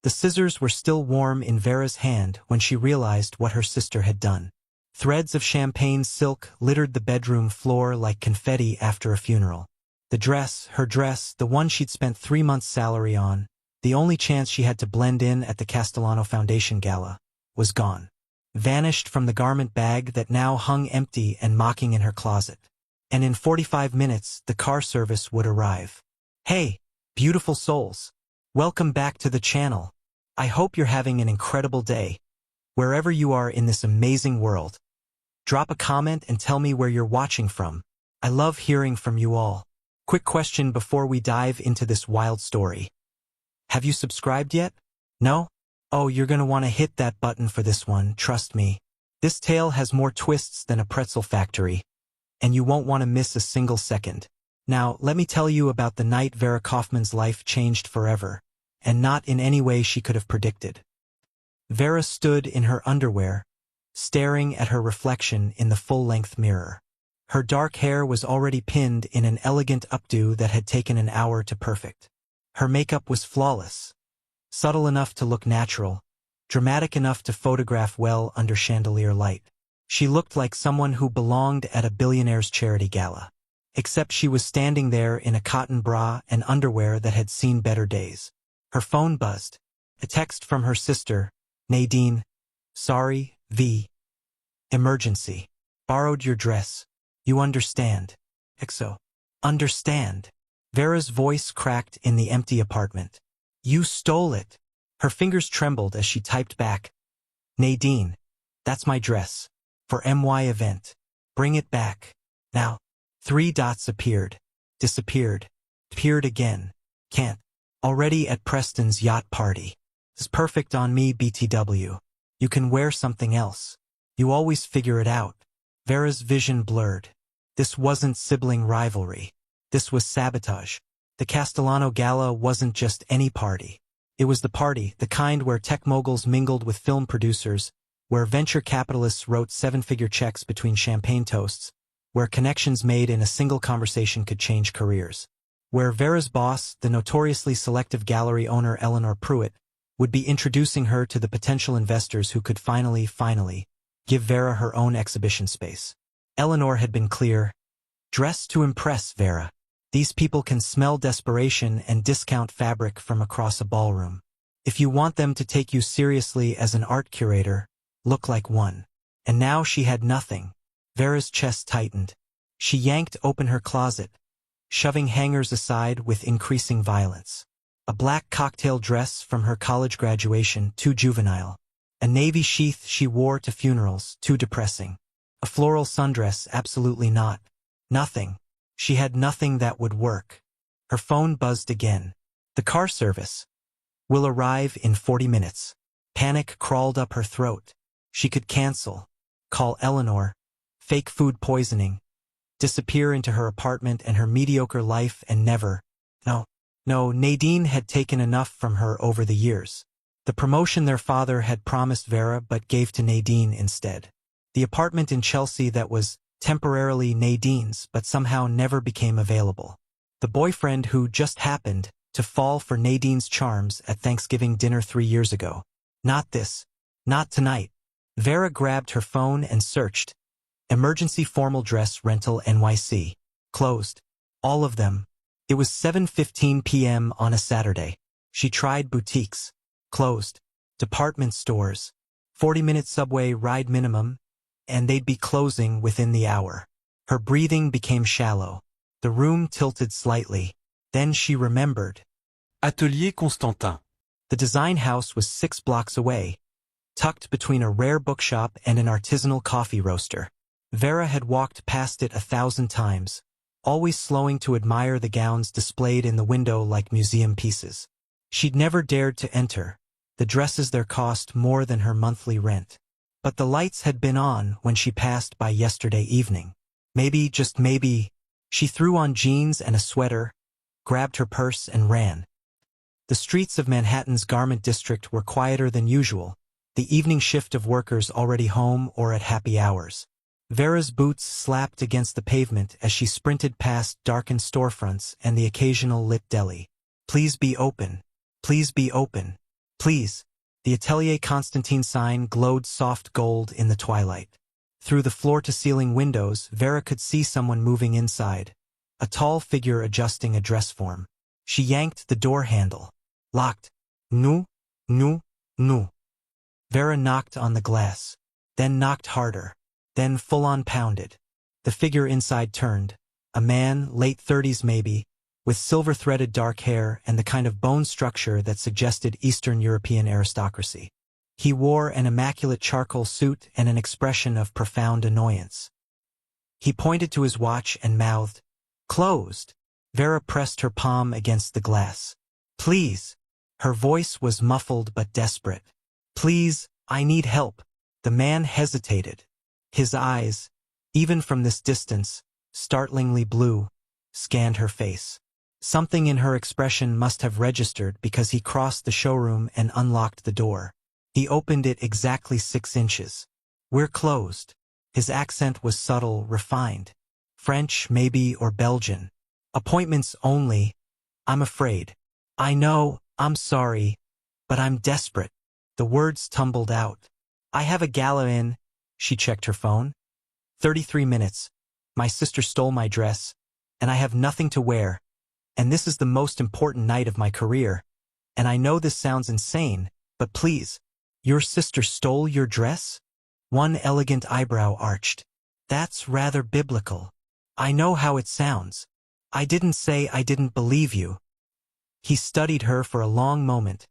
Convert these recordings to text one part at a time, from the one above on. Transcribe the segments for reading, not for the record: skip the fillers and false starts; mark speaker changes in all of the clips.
Speaker 1: The scissors were still warm in Vera's hand when she realized what her sister had done. Threads of champagne silk littered the bedroom floor like confetti after a funeral. The dress, her dress, the one she'd spent 3 months' salary on, the only chance she had to blend in at the Castellano Foundation Gala, was gone. Vanished from the garment bag that now hung empty and mocking in her closet. And in 45 minutes, the car service would arrive. Hey, beautiful souls. Welcome back to the channel. I hope you're having an incredible day. Wherever you are in this amazing world. Drop a comment and tell me where you're watching from. I love hearing from you all. Quick question before we dive into this wild story. Have you subscribed yet? No? Oh, you're gonna want to hit that button for this one, trust me. This tale has more twists than a pretzel factory, and you won't want to miss a single second. Now, let me tell you about the night Vera Kaufman's life changed forever, and not in any way she could have predicted. Vera stood in her underwear, staring at her reflection in the full-length mirror. Her dark hair was already pinned in an elegant updo that had taken an hour to perfect. Her makeup was flawless, subtle enough to look natural, dramatic enough to photograph well under chandelier light. She looked like someone who belonged at a Billionaire's charity gala. Except she was standing there in a cotton bra and underwear that had seen better days. Her phone buzzed. A text from her sister, Nadine. Sorry, V. Emergency. Borrowed your dress. You understand. XO. Understand. Vera's voice cracked in the empty apartment. You stole it. Her fingers trembled as she typed back. Nadine. That's my dress. For MY event. Bring it back. Now. 3 dots appeared. Disappeared. Appeared again. Can't. Already at Preston's yacht party. It's perfect on me, BTW. You can wear something else. You always figure it out. Vera's vision blurred. This wasn't sibling rivalry. This was sabotage. The Castellano Gala wasn't just any party. It was the party, the kind where tech moguls mingled with film producers, where venture capitalists wrote 7-figure checks between champagne toasts, where connections made in a single conversation could change careers. Where Vera's boss, the notoriously selective gallery owner Eleanor Pruitt, would be introducing her to the potential investors who could finally, give Vera her own exhibition space. Eleanor had been clear. Dress to impress, Vera. These people can smell desperation and discount fabric from across a ballroom. If you want them to take you seriously as an art curator, look like one. And now she had nothing. Vera's chest tightened. She yanked open her closet, shoving hangers aside with increasing violence. A black cocktail dress from her college graduation, too juvenile. A navy sheath she wore to funerals, too depressing. A floral sundress, absolutely not. Nothing. She had nothing that would work. Her phone buzzed again. The car service will arrive in 40 minutes. Panic crawled up her throat. She could cancel, call Eleanor, fake food poisoning, disappear into her apartment and her mediocre life and never. No, Nadine had taken enough from her over the years. The promotion their father had promised Vera but gave to Nadine instead. The apartment in Chelsea that was temporarily Nadine's but somehow never became available. The boyfriend who just happened to fall for Nadine's charms at Thanksgiving dinner 3 years ago. Not this. Not tonight. Vera grabbed her phone and searched. Emergency formal dress rental NYC. Closed. All of them. It was 7:15 p.m. on a Saturday. She tried boutiques. Closed. Department stores. 40-minute subway ride minimum, and they'd be closing within the hour. Her breathing became shallow. The room tilted slightly. Then she remembered. Atelier Constantin. The design house was 6 blocks away, tucked between a rare bookshop and an artisanal coffee roaster. Vera had walked past it 1,000 times, always slowing to admire the gowns displayed in the window like museum pieces. She'd never dared to enter. The dresses there cost more than her monthly rent. But the lights had been on when she passed by yesterday evening. Maybe, just maybe, she threw on jeans and a sweater, grabbed her purse and ran. The streets of Manhattan's garment district were quieter than usual, the evening shift of workers already home or at happy hours. Vera's boots slapped against the pavement as she sprinted past darkened storefronts and the occasional lit deli. Please be open. Please be open. Please. The Atelier Constantine sign glowed soft gold in the twilight. Through the floor-to-ceiling windows, Vera could see someone moving inside, a tall figure adjusting a dress form. She yanked the door handle. Locked. No, no, no. Vera knocked on the glass, then knocked harder, then full-on pounded. The figure inside turned, a man, late 30s maybe, with silver-threaded dark hair and the kind of bone structure that suggested Eastern European aristocracy. He wore an immaculate charcoal suit and an expression of profound annoyance. He pointed to his watch and mouthed, "Closed." Vera pressed her palm against the glass. "Please." Her voice was muffled but desperate. "Please, I need help." The man hesitated. His eyes, even from this distance, startlingly blue, scanned her face. Something in her expression must have registered because he crossed the showroom and unlocked the door. He opened it exactly 6 inches. "We're closed." His accent was subtle, refined. French, maybe, or Belgian. "Appointments only. I'm afraid." "I know, I'm sorry, but I'm desperate." The words tumbled out. "I have a gala in." She checked her phone. 33 minutes. My sister stole my dress, and I have nothing to wear. And this is the most important night of my career. And I know this sounds insane, but please. Your sister stole your dress? One elegant eyebrow arched. That's rather biblical. I know how it sounds. I didn't say I didn't believe you. He studied her for a long moment,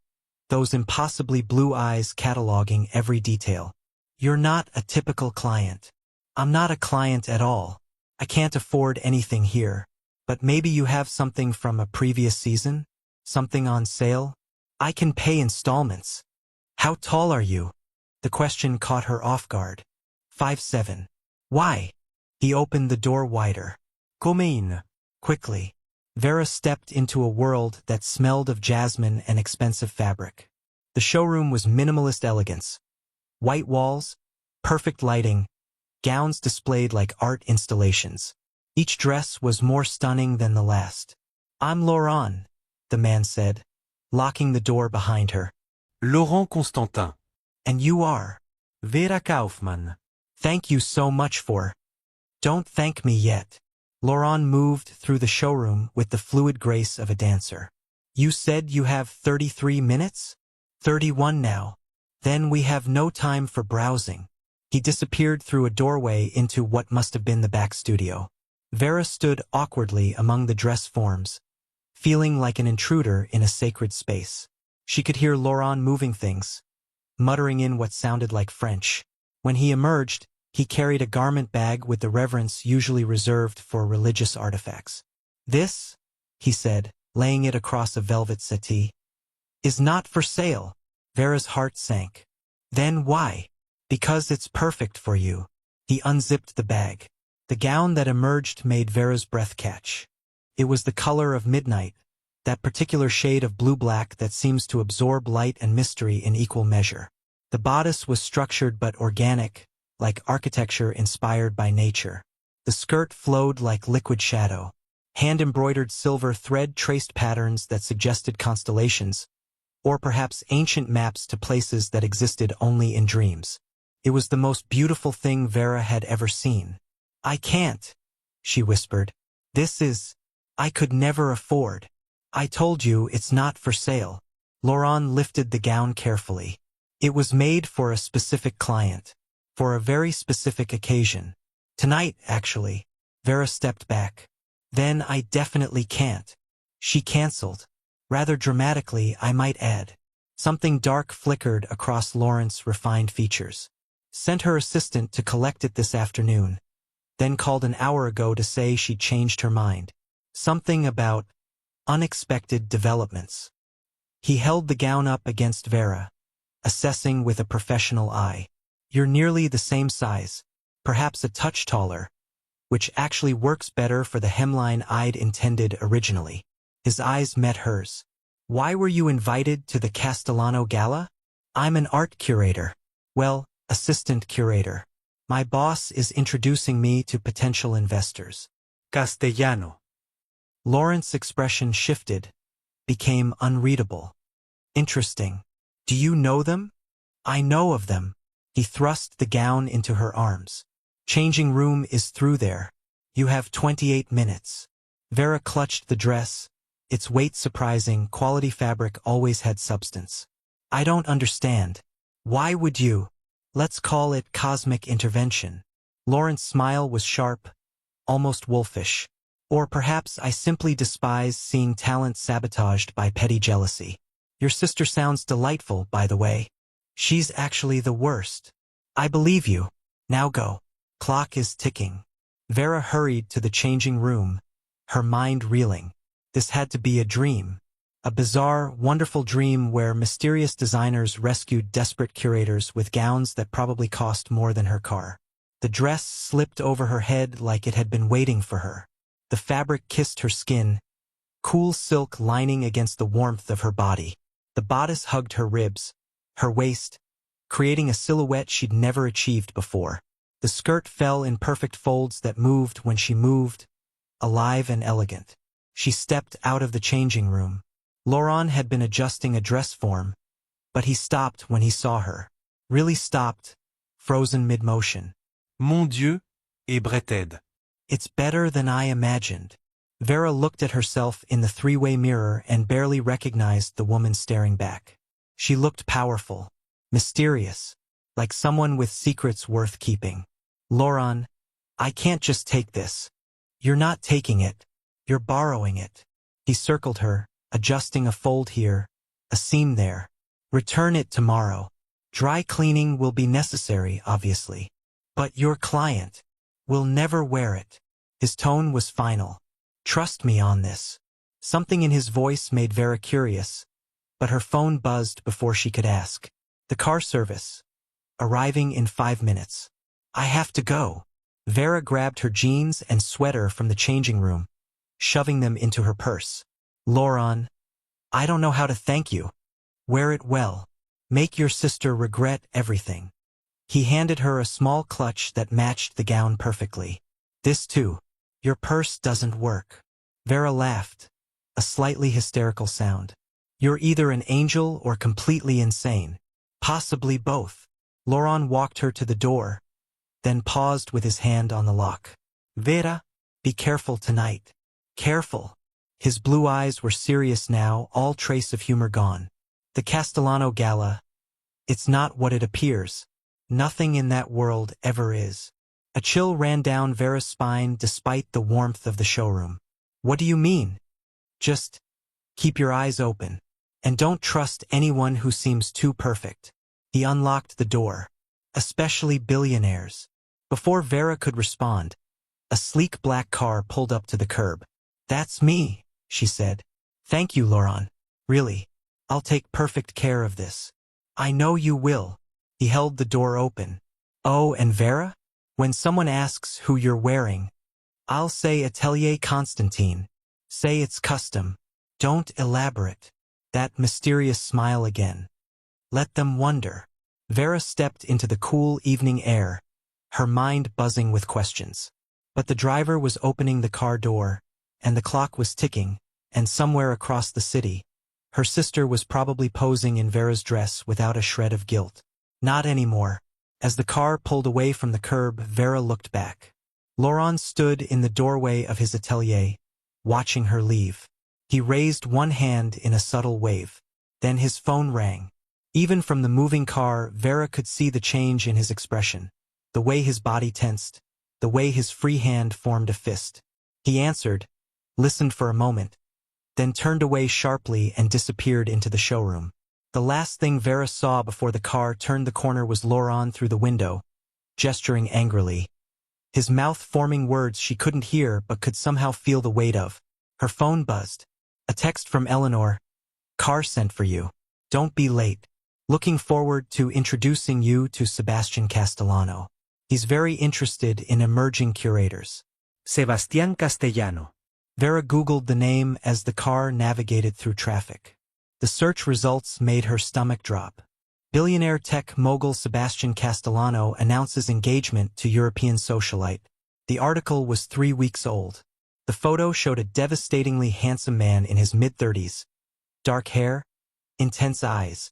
Speaker 1: those impossibly blue eyes cataloging every detail. You're not a typical client. I'm not a client at all. I can't afford anything here. But maybe you have something from a previous season? Something on sale? I can pay installments. How tall are you? The question caught her off guard. 5'7". Why? He opened the door wider. Come in. Quickly. Vera stepped into a world that smelled of jasmine and expensive fabric. The showroom was minimalist elegance. White walls, perfect lighting, gowns displayed like art installations. Each dress was more stunning than the last. I'm Laurent, the man said, locking the door behind her.
Speaker 2: Laurent Constantin.
Speaker 1: And you are?
Speaker 2: Vera Kaufmann.
Speaker 1: Thank you so much for... Don't thank me yet. Laurent moved through the showroom with the fluid grace of a dancer. You said you have 33 minutes? 31 now. Then we have no time for browsing. He disappeared through a doorway into what must have been the back studio. Vera stood awkwardly among the dress forms, feeling like an intruder in a sacred space. She could hear Laurent moving things, muttering in what sounded like French. When he emerged, he carried a garment bag with the reverence usually reserved for religious artifacts. This, he said, laying it across a velvet settee, is not for sale. Vera's heart sank. Then why? Because it's perfect for you. He unzipped the bag. The gown that emerged made Vera's breath catch. It was the color of midnight, that particular shade of blue-black that seems to absorb light and mystery in equal measure. The bodice was structured but organic, like architecture inspired by nature. The skirt flowed like liquid shadow. Hand-embroidered silver thread traced patterns that suggested constellations, or perhaps ancient maps to places that existed only in dreams. It was the most beautiful thing Vera had ever seen. I can't, she whispered. I could never afford. I told you it's not for sale. Laurent lifted the gown carefully. It was made for a specific client, for a very specific occasion. Tonight, actually. Vera stepped back. Then I definitely can't. She canceled. Rather dramatically, I might add. Something dark flickered across Laurent's refined features. Sent her assistant to collect it this afternoon. Then called an hour ago to say she'd changed her mind. Something about unexpected developments. He held the gown up against Vera, assessing with a professional eye. You're nearly the same size, perhaps a touch taller, which actually works better for the hemline I'd intended originally. His eyes met hers. Why were you invited to the Castellano Gala? I'm an art curator. Well, assistant curator. My boss is introducing me to potential investors.
Speaker 2: Castellano.
Speaker 1: Laurent's expression shifted, became unreadable. Interesting. Do you know them? I know of them. He thrust the gown into her arms. Changing room is through there. You have 28 minutes. Vera clutched the dress. Its weight surprising, quality fabric always had substance. I don't understand. Why would you? Let's call it cosmic intervention. Lauren's smile was sharp, almost wolfish. Or perhaps I simply despise seeing talent sabotaged by petty jealousy. Your sister sounds delightful, by the way. She's actually the worst. I believe you. Now go. Clock is ticking. Vera hurried to the changing room, her mind reeling. This had to be a dream. A bizarre, wonderful dream where mysterious designers rescued desperate curators with gowns that probably cost more than her car. The dress slipped over her head like it had been waiting for her. The fabric kissed her skin, cool silk lining against the warmth of her body. The bodice hugged her ribs, her waist, creating a silhouette she'd never achieved before. The skirt fell in perfect folds that moved when she moved, alive and elegant. She stepped out of the changing room. Laurent had been adjusting a dress form, but he stopped when he saw her. Really stopped, frozen mid-motion.
Speaker 2: Mon Dieu, ébreted.
Speaker 1: It's better than I imagined. Vera looked at herself in the three-way mirror and barely recognized the woman staring back. She looked powerful, mysterious, like someone with secrets worth keeping. Laurent, I can't just take this. You're not taking it. You're borrowing it. He circled her, adjusting a fold here, a seam there. Return it tomorrow. Dry cleaning will be necessary, obviously. But your client will never wear it. His tone was final. Trust me on this. Something in his voice made Vera curious, but her phone buzzed before she could ask. The car service. Arriving in 5 minutes. I have to go. Vera grabbed her jeans and sweater from the changing room, shoving them into her purse. Laurent, I don't know how to thank you. Wear it well. Make your sister regret everything. He handed her a small clutch that matched the gown perfectly. This too. Your purse doesn't work. Vera laughed, a slightly hysterical sound. You're either an angel or completely insane. Possibly both. Laurent walked her to the door, then paused with his hand on the lock. Vera, be careful tonight. Careful. His blue eyes were serious now, all trace of humor gone. The Castellano Gala. It's not what it appears. Nothing in that world ever is. A chill ran down Vera's spine despite the warmth of the showroom. What do you mean? Just keep your eyes open. And don't trust anyone who seems too perfect. He unlocked the door. Especially billionaires. Before Vera could respond, a sleek black car pulled up to the curb. That's me, she said. Thank you, Laurent. Really, I'll take perfect care of this. I know you will. He held the door open. Oh, and Vera? When someone asks who you're wearing, I'll say Atelier Constantine. Say it's custom. Don't elaborate. That mysterious smile again. Let them wonder. Vera stepped into the cool evening air, her mind buzzing with questions. But the driver was opening the car door, and the clock was ticking, and somewhere across the city, her sister was probably posing in Vera's dress without a shred of guilt. Not anymore. As the car pulled away from the curb, Vera looked back. Laurent stood in the doorway of his atelier, watching her leave. He raised one hand in a subtle wave. Then his phone rang. Even from the moving car, Vera could see the change in his expression, the way his body tensed, the way his free hand formed a fist. He answered, listened for a moment, then turned away sharply and disappeared into the showroom. The last thing Vera saw before the car turned the corner was Laurent through the window, gesturing angrily. His mouth forming words she couldn't hear but could somehow feel the weight of. Her phone buzzed. A text from Eleanor. Car sent for you. Don't be late. Looking forward to introducing you to Sebastian Castellano. He's very interested in emerging curators.
Speaker 2: Sebastián Castellano.
Speaker 1: Vera Googled the name as the car navigated through traffic. The search results made her stomach drop. Billionaire tech mogul Sebastian Castellano announces engagement to European socialite. The article was 3 weeks old. The photo showed a devastatingly handsome man in his mid-30s. Dark hair, intense eyes,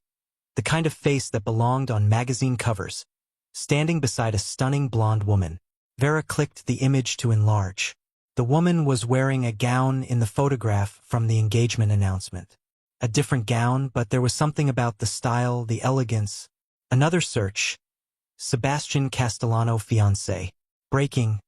Speaker 1: the kind of face that belonged on magazine covers. Standing beside a stunning blonde woman, Vera clicked the image to enlarge. The woman was wearing a gown in the photograph from the engagement announcement. A different gown, but there was something about the style, the elegance. Another search. Sebastian Castellano fiancé. Breaking.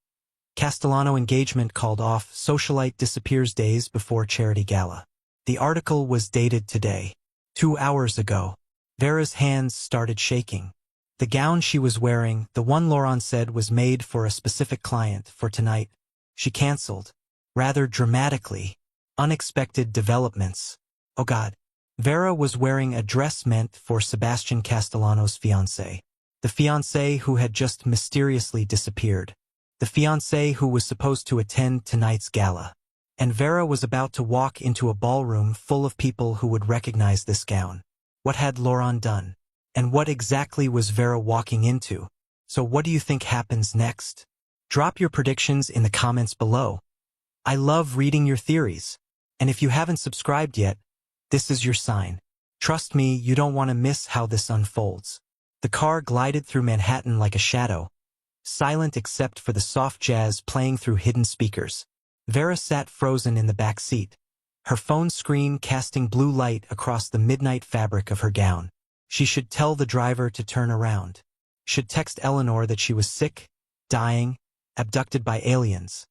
Speaker 1: Castellano engagement called off, socialite disappears days before charity gala. The article was dated today. 2 hours ago. Vera's hands started shaking. The gown she was wearing, the one Laurent said was made for a specific client for tonight, she canceled. Rather dramatically. Unexpected developments. Oh God. Vera was wearing a dress meant for Sebastian Castellano's fiancé. The fiancé who had just mysteriously disappeared. The fiancé who was supposed to attend tonight's gala. And Vera was about to walk into a ballroom full of people who would recognize this gown. What had Laurent done? And what exactly was Vera walking into? So what do you think happens next? Drop your predictions in the comments below. I love reading your theories. And if you haven't subscribed yet, this is your sign. Trust me, you don't want to miss how this unfolds. The car glided through Manhattan like a shadow, silent except for the soft jazz playing through hidden speakers. Vera sat frozen in the back seat, her phone screen casting blue light across the midnight fabric of her gown. She should tell the driver to turn around. Should text Eleanor that she was sick, dying, abducted by aliens.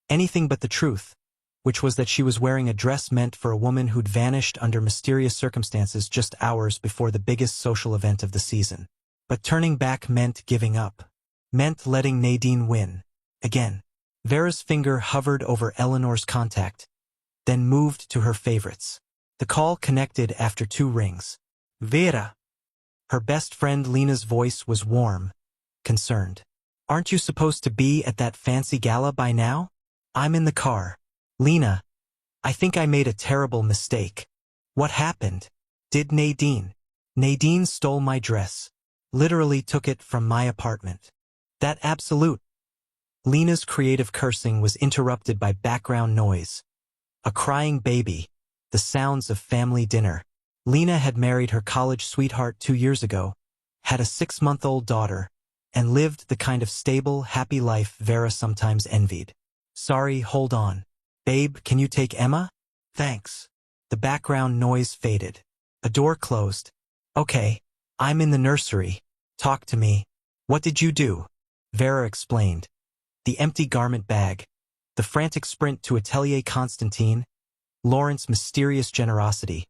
Speaker 1: Anything but the truth, which was that she was wearing a dress meant for a woman who'd vanished under mysterious circumstances just hours before the biggest social event of the season. But turning back meant giving up. Meant letting Nadine win. Again. Vera's finger hovered over Eleanor's contact, then moved to her favorites. The call connected after 2 rings. Vera. Her best friend Lena's voice was warm, concerned. Aren't you supposed to be at that fancy gala by now? I'm in the car. Lena. I think I made a terrible mistake. What happened? Did Nadine? Nadine stole my dress. Literally took it from my apartment. That absolute. Lena's creative cursing was interrupted by background noise. A crying baby. The sounds of family dinner. Lena had married her college sweetheart 2 years ago, had a 6-month-old daughter, and lived the kind of stable, happy life Vera sometimes envied. Sorry, hold on. Babe, can you take Emma? Thanks. The background noise faded. A door closed. Okay, I'm in the nursery. Talk to me. What did you do? Vera explained. The empty garment bag. The frantic sprint to Atelier Constantine. Laurent's mysterious generosity.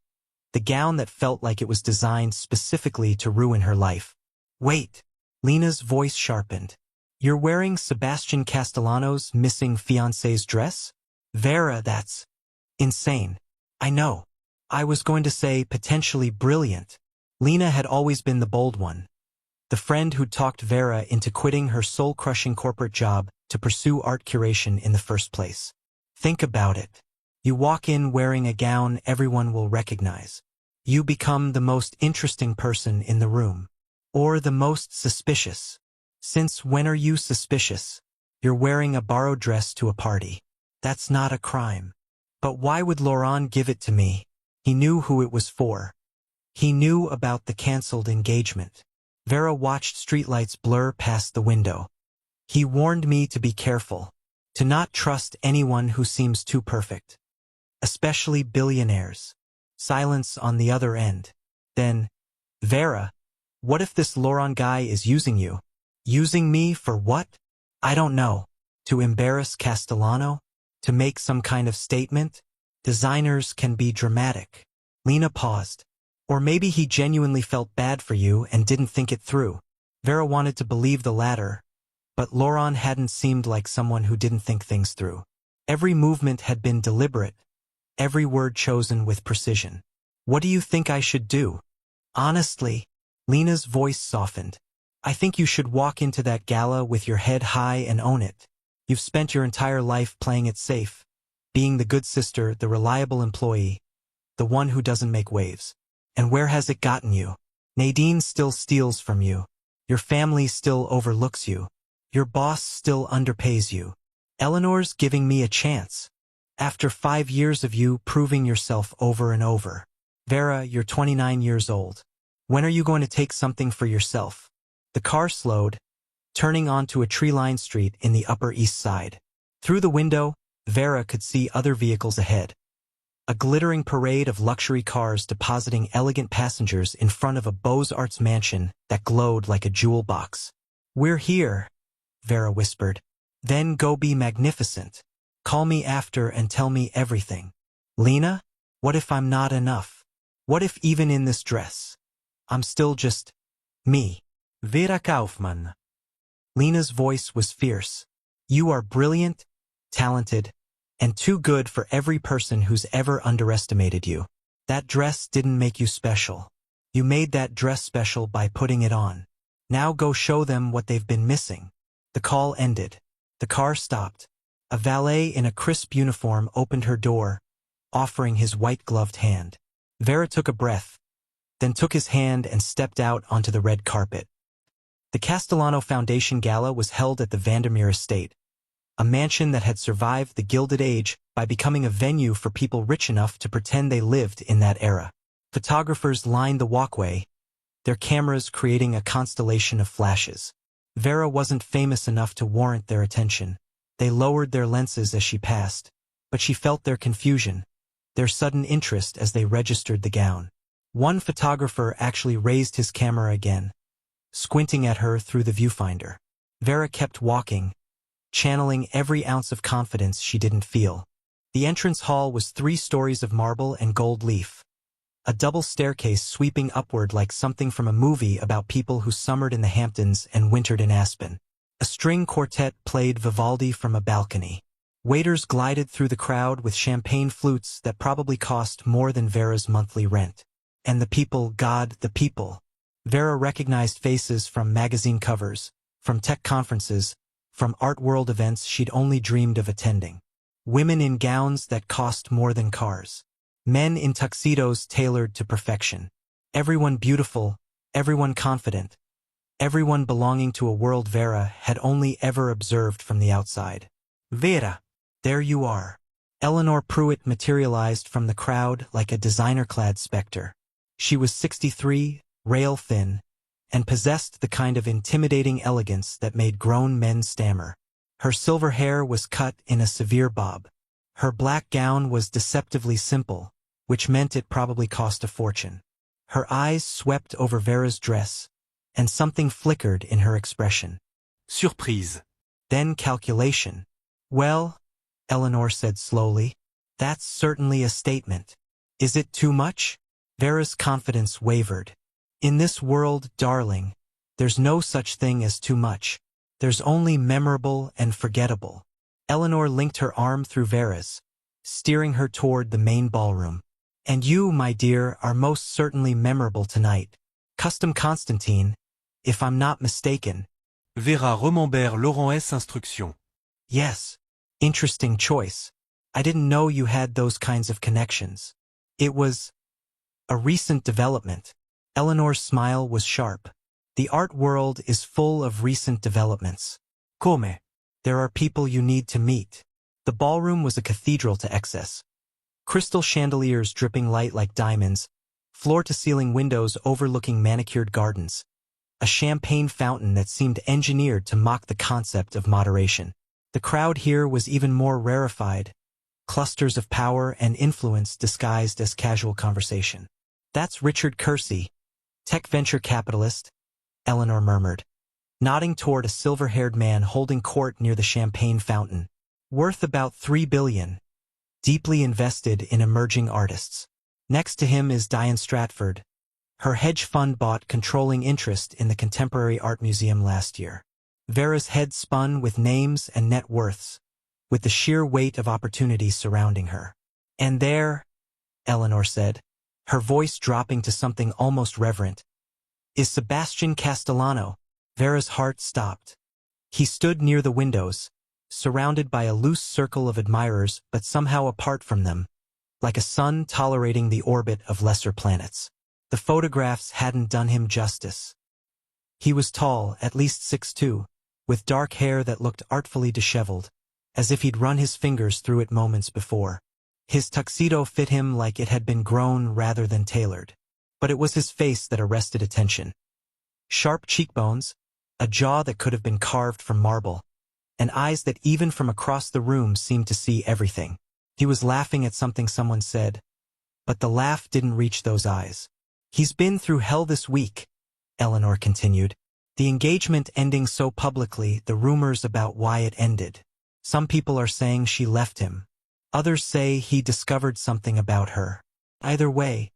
Speaker 1: The gown that felt like it was designed specifically to ruin her life. Wait. Lena's voice sharpened. You're wearing Sebastian Castellano's missing fiancé's dress? Vera, that's insane. I know. I was going to say potentially brilliant. Lena had always been the bold one. The friend who'd talked Vera into quitting her soul-crushing corporate job to pursue art curation in the first place. Think about it. You walk in wearing a gown everyone will recognize. You become the most interesting person in the room. Or the most suspicious. Since when are you suspicious? You're wearing a borrowed dress to a party. That's not a crime. But why would Laurent give it to me? He knew who it was for. He knew about the cancelled engagement. Vera watched streetlights blur past the window. He warned me to be careful. To not trust anyone who seems too perfect. Especially billionaires. Silence on the other end. Then, Vera, what if this Laurent guy is using you? Using me for what? I don't know. To embarrass Castellano? To make some kind of statement? Designers can be dramatic. Lena paused. Or maybe he genuinely felt bad for you and didn't think it through. Vera wanted to believe the latter, but Laurent hadn't seemed like someone who didn't think things through. Every movement had been deliberate, every word chosen with precision. What do you think I should do? Honestly, Lena's voice softened. I think you should walk into that gala with your head high and own it. You've spent your entire life playing it safe, being the good sister, the reliable employee, the one who doesn't make waves. And where has it gotten you? Nadine still steals from you. Your family still overlooks you. Your boss still underpays you. Eleanor's giving me a chance. After 5 years of you proving yourself over and over. Vera, you're 29 years old. When are you going to take something for yourself? The car slowed, turning onto a tree-lined street in the Upper East Side. Through the window, Vera could see other vehicles ahead. A glittering parade of luxury cars depositing elegant passengers in front of a Beaux-Arts mansion that glowed like a jewel box. "We're here," Vera whispered. "Then go be magnificent. Call me after and tell me everything." "Lena, what if I'm not enough? What if even in this dress, I'm still just me?"
Speaker 2: Vera Kaufmann.
Speaker 1: Lena's voice was fierce. "You are brilliant, talented, and too good for every person who's ever underestimated you. That dress didn't make you special. You made that dress special by putting it on. Now go show them what they've been missing." The call ended. The car stopped. A valet in a crisp uniform opened her door, offering his white-gloved hand. Vera took a breath, then took his hand and stepped out onto the red carpet. The Castellano Foundation Gala was held at the Vandermeer Estate, a mansion that had survived the Gilded Age by becoming a venue for people rich enough to pretend they lived in that era. Photographers lined the walkway, their cameras creating a constellation of flashes. Vera wasn't famous enough to warrant their attention. They lowered their lenses as she passed, but she felt their confusion, their sudden interest as they registered the gown. One photographer actually raised his camera again, squinting at her through the viewfinder. Vera kept walking, channeling every ounce of confidence she didn't feel. The entrance hall was 3 stories of marble and gold leaf, a double staircase sweeping upward like something from a movie about people who summered in the Hamptons and wintered in Aspen. A string quartet played Vivaldi from a balcony. Waiters glided through the crowd with champagne flutes that probably cost more than Vera's monthly rent. And the people, God, the people. Vera recognized faces from magazine covers, from tech conferences, from art world events she'd only dreamed of attending. Women in gowns that cost more than cars. Men in tuxedos tailored to perfection. Everyone beautiful, everyone confident. Everyone belonging to a world Vera had only ever observed from the outside. "Vera, there you are." Eleanor Pruitt materialized from the crowd like a designer-clad specter. She was 63, rail-thin, and possessed the kind of intimidating elegance that made grown men stammer. Her silver hair was cut in a severe bob. Her black gown was deceptively simple, which meant it probably cost a fortune. Her eyes swept over Vera's dress, and something flickered in her expression.
Speaker 2: Surprise.
Speaker 1: Then calculation. "Well," Eleanor said slowly, "that's certainly a statement. Is it too much?" Vera's confidence wavered. "In this world, darling, there's no such thing as too much. There's only memorable and forgettable." Eleanor linked her arm through Vera's, steering her toward the main ballroom. "And you, my dear, are most certainly memorable tonight. Custom Constantine, if I'm not mistaken."
Speaker 2: Vera Remembert Laurent S. Instruction.
Speaker 1: "Yes. Interesting choice. I didn't know you had those kinds of connections." "It was a recent development." Eleanor's smile was sharp. "The art world is full of recent developments." "Come?" "There are people you need to meet." The ballroom was a cathedral to excess. Crystal chandeliers dripping light like diamonds, floor-to-ceiling windows overlooking manicured gardens, a champagne fountain that seemed engineered to mock the concept of moderation. The crowd here was even more rarefied, clusters of power and influence disguised as casual conversation. "That's Richard Kersey, tech venture capitalist," Eleanor murmured, nodding toward a silver-haired man holding court near the champagne fountain. "Worth about $3 billion, deeply invested in emerging artists. Next to him is Diane Stratford. Her hedge fund bought controlling interest in the Contemporary Art Museum last year." Vera's head spun with names and net worths, with the sheer weight of opportunity surrounding her. "And there," Eleanor said, her voice dropping to something almost reverent, "is Sebastian Castellano." Vera's heart stopped. He stood near the windows, surrounded by a loose circle of admirers but somehow apart from them, like a sun tolerating the orbit of lesser planets. The photographs hadn't done him justice. He was tall, at least 6'2", with dark hair that looked artfully disheveled, as if he'd run his fingers through it moments before. His tuxedo fit him like it had been grown rather than tailored. But it was his face that arrested attention. Sharp cheekbones, a jaw that could have been carved from marble, and eyes that even from across the room seemed to see everything. He was laughing at something someone said, but the laugh didn't reach those eyes. "He's been through hell this week," Eleanor continued. "The engagement ending so publicly, the rumors about why it ended. Some people are saying she left him. Others say he discovered something about her. Either way,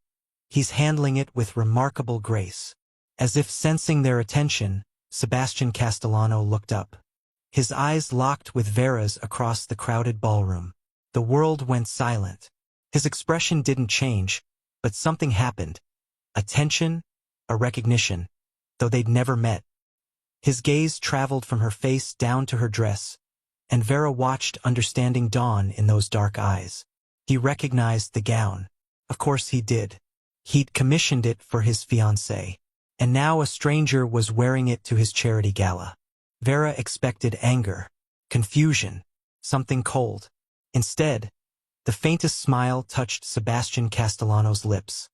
Speaker 1: he's handling it with remarkable grace." As if sensing their attention, Sebastian Castellano looked up. His eyes locked with Vera's across the crowded ballroom. The world went silent. His expression didn't change, but something happened. A tension, a recognition, though they'd never met. His gaze traveled from her face down to her dress, and Vera watched understanding dawn in those dark eyes. He recognized the gown. Of course he did. He'd commissioned it for his fiancée. And now a stranger was wearing it to his charity gala. Vera expected anger, confusion, something cold. Instead, the faintest smile touched Sebastian Castellano's lips.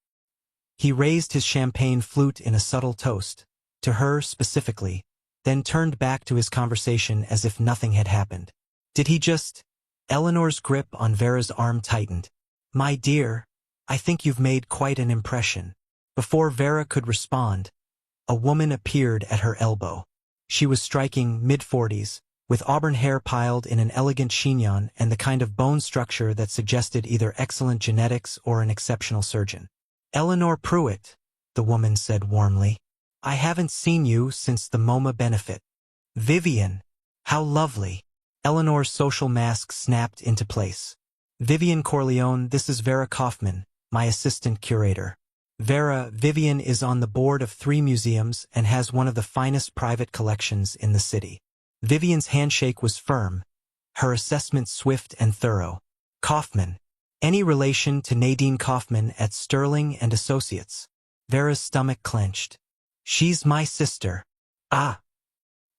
Speaker 1: He raised his champagne flute in a subtle toast, to her specifically, then turned back to his conversation as if nothing had happened. Did he just? Eleanor's grip on Vera's arm tightened. "My dear, I think you've made quite an impression." Before Vera could respond, a woman appeared at her elbow. She was striking mid-40s, with auburn hair piled in an elegant chignon and the kind of bone structure that suggested either excellent genetics or an exceptional surgeon. "Eleanor Pruitt," the woman said warmly. "I haven't seen you since the MoMA benefit." "Vivian, how lovely." Eleanor's social mask snapped into place. "Vivian Corleone, this is Vera Kaufman, my assistant curator." Vivian is on the board of 3 museums and has one of the finest private collections in the city. Vivian's handshake was firm, her assessment swift and thorough. "Kaufman. Any relation to Nadine Kaufman at Sterling and Associates?" Vera's stomach clenched. "She's my sister." "Ah."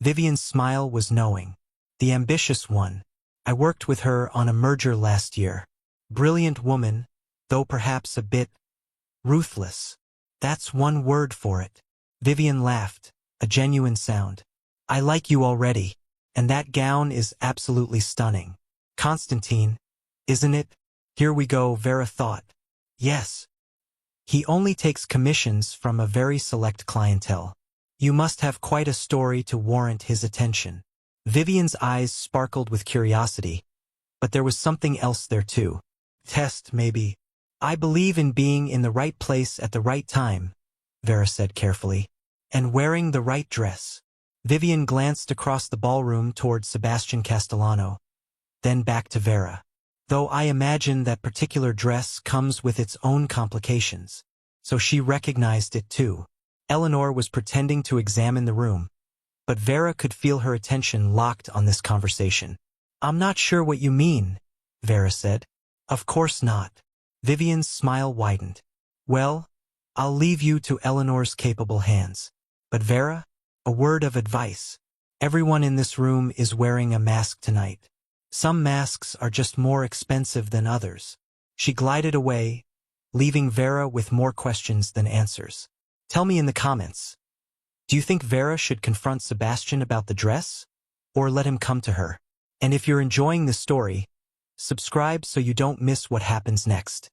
Speaker 1: Vivian's smile was knowing. "The ambitious one. I worked with her on a merger last year. Brilliant woman, though perhaps a bit ruthless. That's one word for it." Vivian laughed, a genuine sound. "I like you already, and that gown is absolutely stunning. Constantine, isn't it?" "Here we go," Vera thought. "Yes. He only takes commissions from a very select clientele. You must have quite a story to warrant his attention." Vivian's eyes sparkled with curiosity, but there was something else there too. "Test, maybe." "I believe in being in the right place at the right time," Vera said carefully. "And wearing the right dress." Vivian glanced across the ballroom toward Sebastian Castellano, then back to Vera. "Though I imagine that particular dress comes with its own complications." So she recognized it too. Eleanor was pretending to examine the room, but Vera could feel her attention locked on this conversation. "I'm not sure what you mean," Vera said. "Of course not." Vivian's smile widened. "Well, I'll leave you to Eleanor's capable hands. But Vera, a word of advice. Everyone in this room is wearing a mask tonight. Some masks are just more expensive than others." She glided away, leaving Vera with more questions than answers. Tell me in the comments. Do you think Vera should confront Sebastian about the dress? Or let him come to her? And if you're enjoying this story, subscribe so you don't miss what happens next.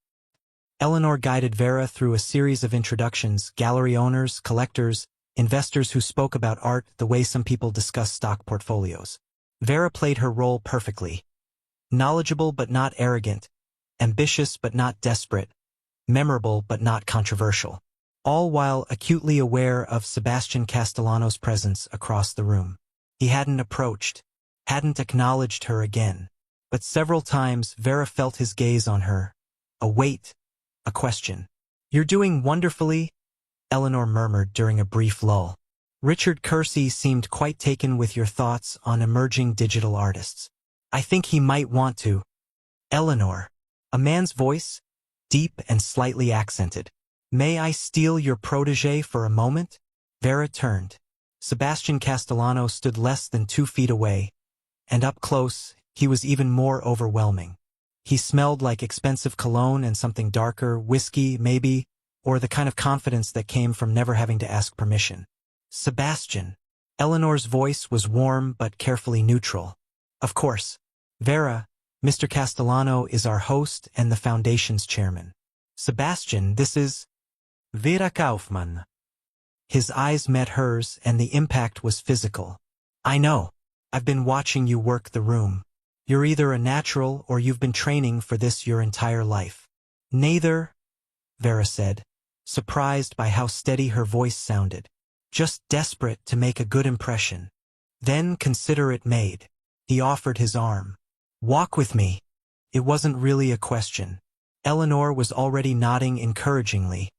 Speaker 1: Eleanor guided Vera through a series of introductions: gallery owners, collectors, investors who spoke about art the way some people discuss stock portfolios. Vera played her role perfectly. Knowledgeable but not arrogant, ambitious but not desperate, memorable but not controversial. All while acutely aware of Sebastian Castellano's presence across the room. He hadn't approached, hadn't acknowledged her again. But several times Vera felt his gaze on her. A weight, a question. "You're doing wonderfully," Eleanor murmured during a brief lull. "Richard Kersey seemed quite taken with your thoughts on emerging digital artists. I think he might want to." "Eleanor." A man's voice, deep and slightly accented. "May I steal your protege for a moment?" Vera turned. Sebastian Castellano stood less than 2 feet away, and up close, he was even more overwhelming. He smelled like expensive cologne and something darker, whiskey, maybe, or the kind of confidence that came from never having to ask permission. Sebastian. Eleanor's voice was warm but carefully neutral. Of course. Vera, Mr. Castellano is our host and the Foundation's chairman. Sebastian, this is
Speaker 2: Vera Kaufmann.
Speaker 1: His eyes met hers and the impact was physical. I know. I've been watching you work the room. You're either a natural or you've been training for this your entire life. Neither, Vera said, surprised by how steady her voice sounded. Just desperate to make a good impression. Then consider it made. He offered his arm. Walk with me. It wasn't really a question. Eleanor was already nodding encouragingly,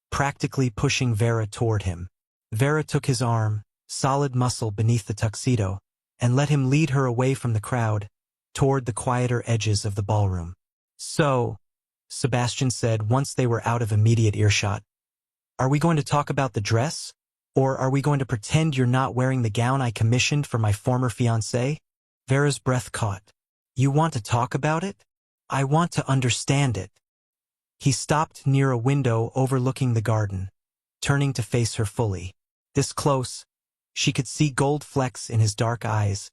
Speaker 1: practically pushing Vera toward him. Vera took his arm, solid muscle beneath the tuxedo, and let him lead her away from the crowd, toward the quieter edges of the ballroom. So, Sebastian said once they were out of immediate earshot, are we going to talk about the dress? Or are we going to pretend you're not wearing the gown I commissioned for my former fiancé? Vera's breath caught. You want to talk about it? I want to understand it. He stopped near a window overlooking the garden, turning to face her fully. This close, she could see gold flecks in his dark eyes,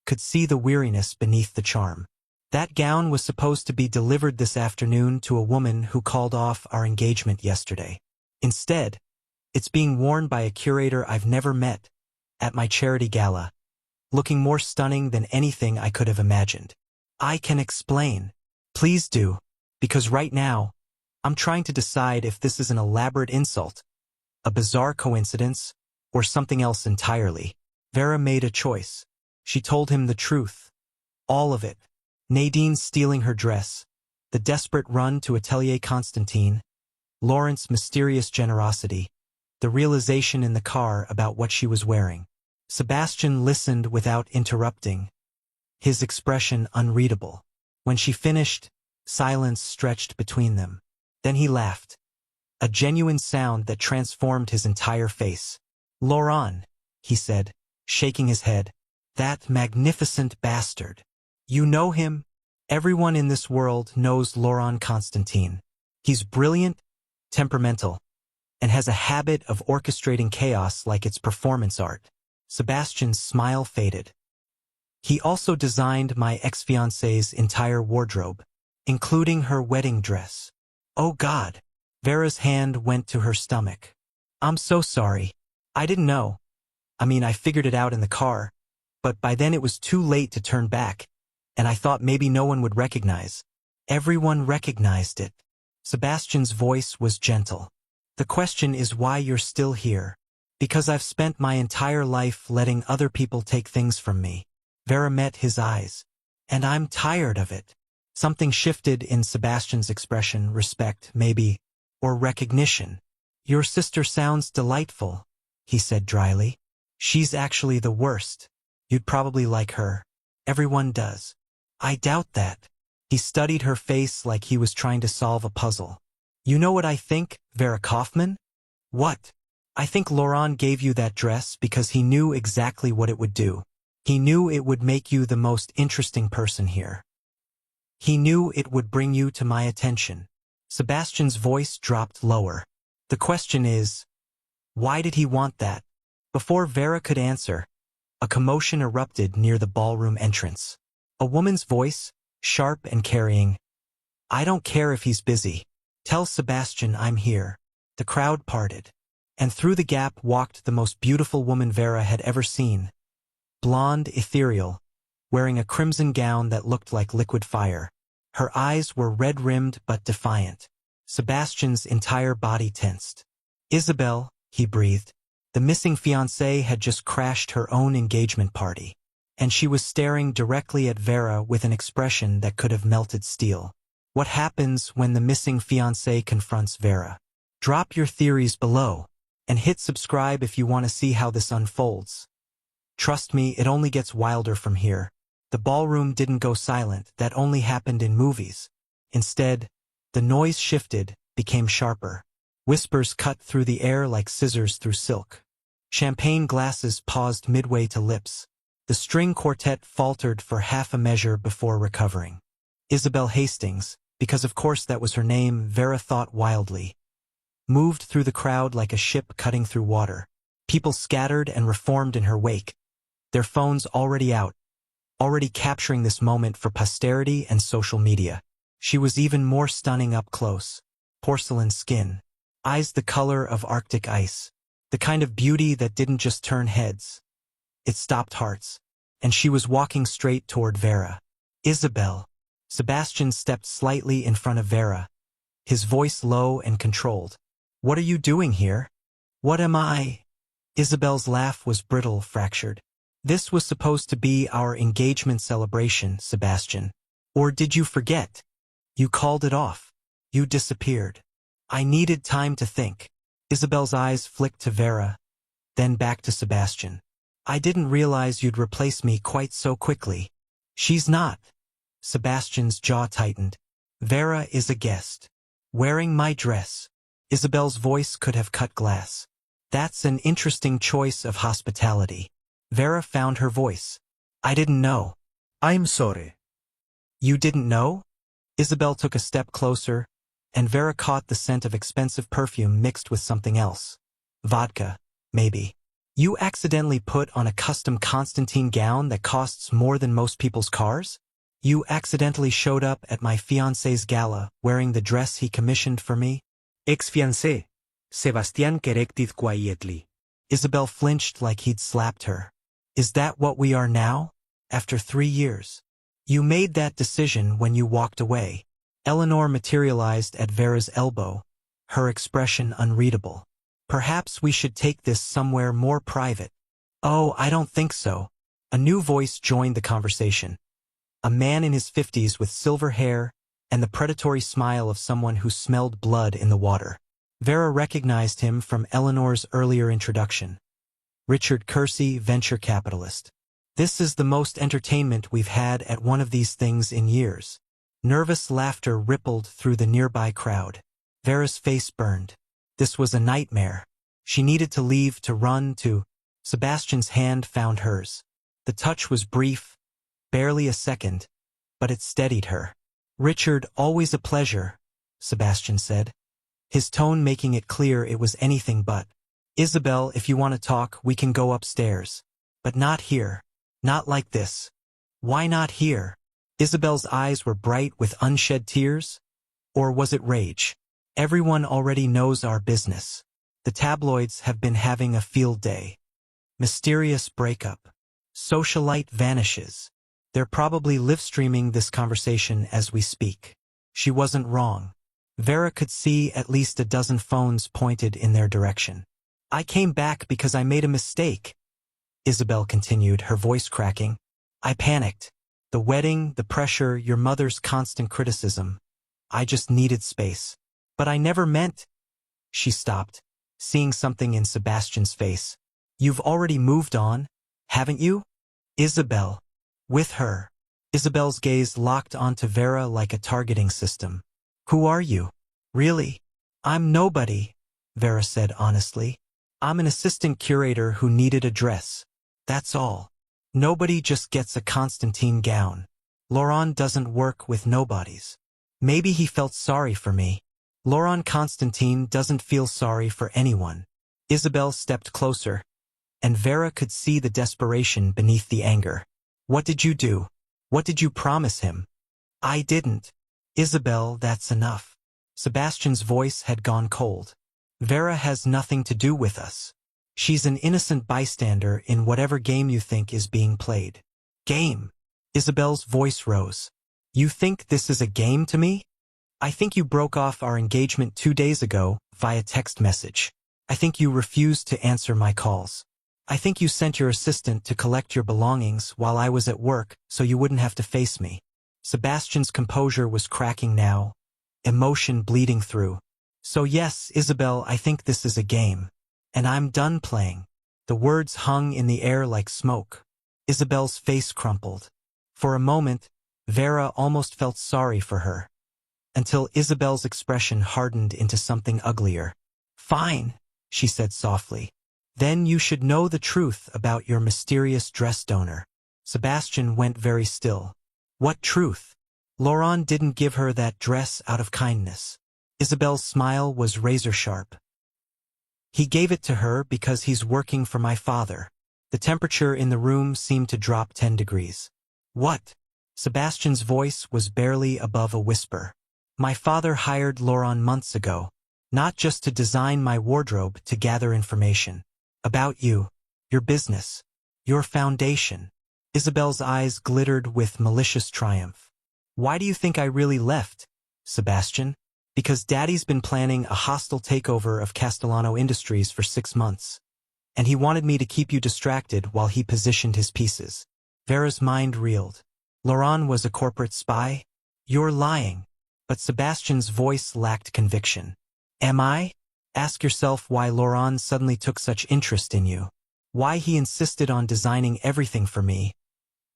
Speaker 1: could see the weariness beneath the charm. That gown was supposed to be delivered this afternoon to a woman who called off our engagement yesterday. Instead, it's being worn by a curator I've never met, at my charity gala, looking more stunning than anything I could have imagined. I can explain. Please do, because right now, I'm trying to decide if this is an elaborate insult, a bizarre coincidence, or something else entirely. Vera made a choice. She told him the truth. All of it. Nadine stealing her dress, the desperate run to Atelier Constantine, Laurent's mysterious generosity, the realization in the car about what she was wearing. Sebastian listened without interrupting, his expression unreadable. When she finished, silence stretched between them. Then he laughed, a genuine sound that transformed his entire face. Laurent, he said, shaking his head, that magnificent bastard. You know him? Everyone in this world knows Laurent Constantine. He's brilliant, temperamental, and has a habit of orchestrating chaos like it's performance art. Sebastian's smile faded. He also designed my ex-fiancée's entire wardrobe, including her wedding dress. Oh God! Vera's hand went to her stomach. I'm so sorry. I didn't know. I mean, I figured it out in the car, but by then it was too late to turn back, and I thought maybe no one would recognize. Everyone recognized it. Sebastian's voice was gentle. The question is why you're still here. Because I've spent my entire life letting other people take things from me. Vera met his eyes. And I'm tired of it. Something shifted in Sebastian's expression, respect, maybe, or recognition. Your sister sounds delightful, he said dryly. She's actually the worst. You'd probably like her. Everyone does. I doubt that. He studied her face like he was trying to solve a puzzle. You know what I think, Vera Kaufmann? What? I think Laurent gave you that dress because he knew exactly what it would do. He knew it would make you the most interesting person here. He knew it would bring you to my attention. Sebastian's voice dropped lower. The question is, why did he want that? Before Vera could answer, a commotion erupted near the ballroom entrance. A woman's voice, sharp and carrying. I don't care if he's busy. Tell Sebastian I'm here. The crowd parted, and through the gap walked the most beautiful woman Vera had ever seen. Blonde, ethereal, wearing a crimson gown that looked like liquid fire. Her eyes were red-rimmed but defiant. Sebastian's entire body tensed. Isabel, he breathed. The missing fiancée had just crashed her own engagement party, and she was staring directly at Vera with an expression that could have melted steel. What happens when the missing fiancé confronts Vera? Drop your theories below, and hit subscribe if you want to see how this unfolds. Trust me, it only gets wilder from here. The ballroom didn't go silent, that only happened in movies. Instead, the noise shifted, became sharper. Whispers cut through the air like scissors through silk. Champagne glasses paused midway to lips. The string quartet faltered for half a measure before recovering. Isabel Hastings, because of course that was her name, Vera thought wildly. moved through the crowd like a ship cutting through water. People scattered and reformed in her wake, their phones already out, already capturing this moment for posterity and social media. She was even more stunning up close. Porcelain skin, eyes the color of Arctic ice, the kind of beauty that didn't just turn heads. It stopped hearts. And she was walking straight toward Vera. Isabel. Sebastian stepped slightly in front of Vera, his voice low and controlled. What are you doing here? What am I? Isabel's laugh was brittle, fractured. This was supposed to be our engagement celebration, Sebastian. Or did you forget? You called it off. You disappeared. I needed time to think. Isabel's eyes flicked to Vera, then back to Sebastian. I didn't realize you'd replace me quite so quickly. She's not. Sebastian's jaw tightened. Vera is a guest. Wearing my dress. Isabel's voice could have cut glass. That's an interesting choice of hospitality. Vera found her voice. I didn't know.
Speaker 2: I'm sorry.
Speaker 1: You didn't know? Isabel took a step closer, and Vera caught the scent of expensive perfume mixed with something else. Vodka, maybe. You accidentally put on a custom Constantine gown that costs more than most people's cars? You accidentally showed up at my fiancé's gala wearing the dress he commissioned for me?
Speaker 2: Ex-fiancé. Sebastian corrected quietly.
Speaker 1: Isabel flinched like he'd slapped her. Is that what we are now? After 3 years? You made that decision when you walked away. Eleanor materialized at Vera's elbow, her expression unreadable. Perhaps we should take this somewhere more private. Oh, I don't think so. A new voice joined the conversation. A man in his 50s with silver hair and the predatory smile of someone who smelled blood in the water. Vera recognized him from Eleanor's earlier introduction. Richard Kersey, venture capitalist. This is the most entertainment we've had at one of these things in years. Nervous laughter rippled through the nearby crowd. Vera's face burned. This was a nightmare. She needed to leave to run to. Sebastian's hand found hers. The touch was brief, barely a second, but it steadied her. Richard, always a pleasure, Sebastian said, his tone making it clear it was anything but. Isabel, if you want to talk, we can go upstairs. But not here. Not like this. Why not here? Isabel's eyes were bright with unshed tears? Or was it rage? Everyone already knows our business. The tabloids have been having a field day. Mysterious breakup. Socialite vanishes. They're probably live-streaming this conversation as we speak. She wasn't wrong. Vera could see at least a dozen phones pointed in their direction. I came back because I made a mistake, Isabel continued, her voice cracking. I panicked. The wedding, the pressure, your mother's constant criticism. I just needed space. But I never meant. She stopped, seeing something in Sebastian's face. You've already moved on, haven't you? Isabel. With her. Isabel's gaze locked onto Vera like a targeting system. Who are you? Really? I'm nobody, Vera said honestly. I'm an assistant curator who needed a dress. That's all. Nobody just gets a Constantine gown. Laurent doesn't work with nobodies. Maybe he felt sorry for me. Laurent Constantine doesn't feel sorry for anyone. Isabel stepped closer, and Vera could see the desperation beneath the anger. What did you do? What did you promise him? I didn't. Isabel, that's enough. Sebastian's voice had gone cold. Vera has nothing to do with us. She's an innocent bystander in whatever game you think is being played. Game? Isabel's voice rose. You think this is a game to me? I think you broke off our engagement 2 days ago via text message. I think you refused to answer my calls. I think you sent your assistant to collect your belongings while I was at work so you wouldn't have to face me. Sebastian's composure was cracking now, emotion bleeding through. So yes, Isabel, I think this is a game. And I'm done playing. The words hung in the air like smoke. Isabel's face crumpled. For a moment, Vera almost felt sorry for her. Until Isabel's expression hardened into something uglier. Fine, she said softly. Then you should know the truth about your mysterious dress donor. Sebastian went very still. What truth? Laurent didn't give her that dress out of kindness. Isabel's smile was razor-sharp. He gave it to her because he's working for my father. The temperature in the room seemed to drop 10 degrees. What? Sebastian's voice was barely above a whisper. My father hired Laurent months ago, not just to design my wardrobe, to gather information. About you, your business, your foundation. Isabel's eyes glittered with malicious triumph. Why do you think I really left, Sebastian? Because Daddy's been planning a hostile takeover of Castellano Industries for 6 months. And he wanted me to keep you distracted while he positioned his pieces. Vera's mind reeled. Laurent was a corporate spy? You're lying. But Sebastian's voice lacked conviction. Am I? Ask yourself why Laurent suddenly took such interest in you. Why he insisted on designing everything for me.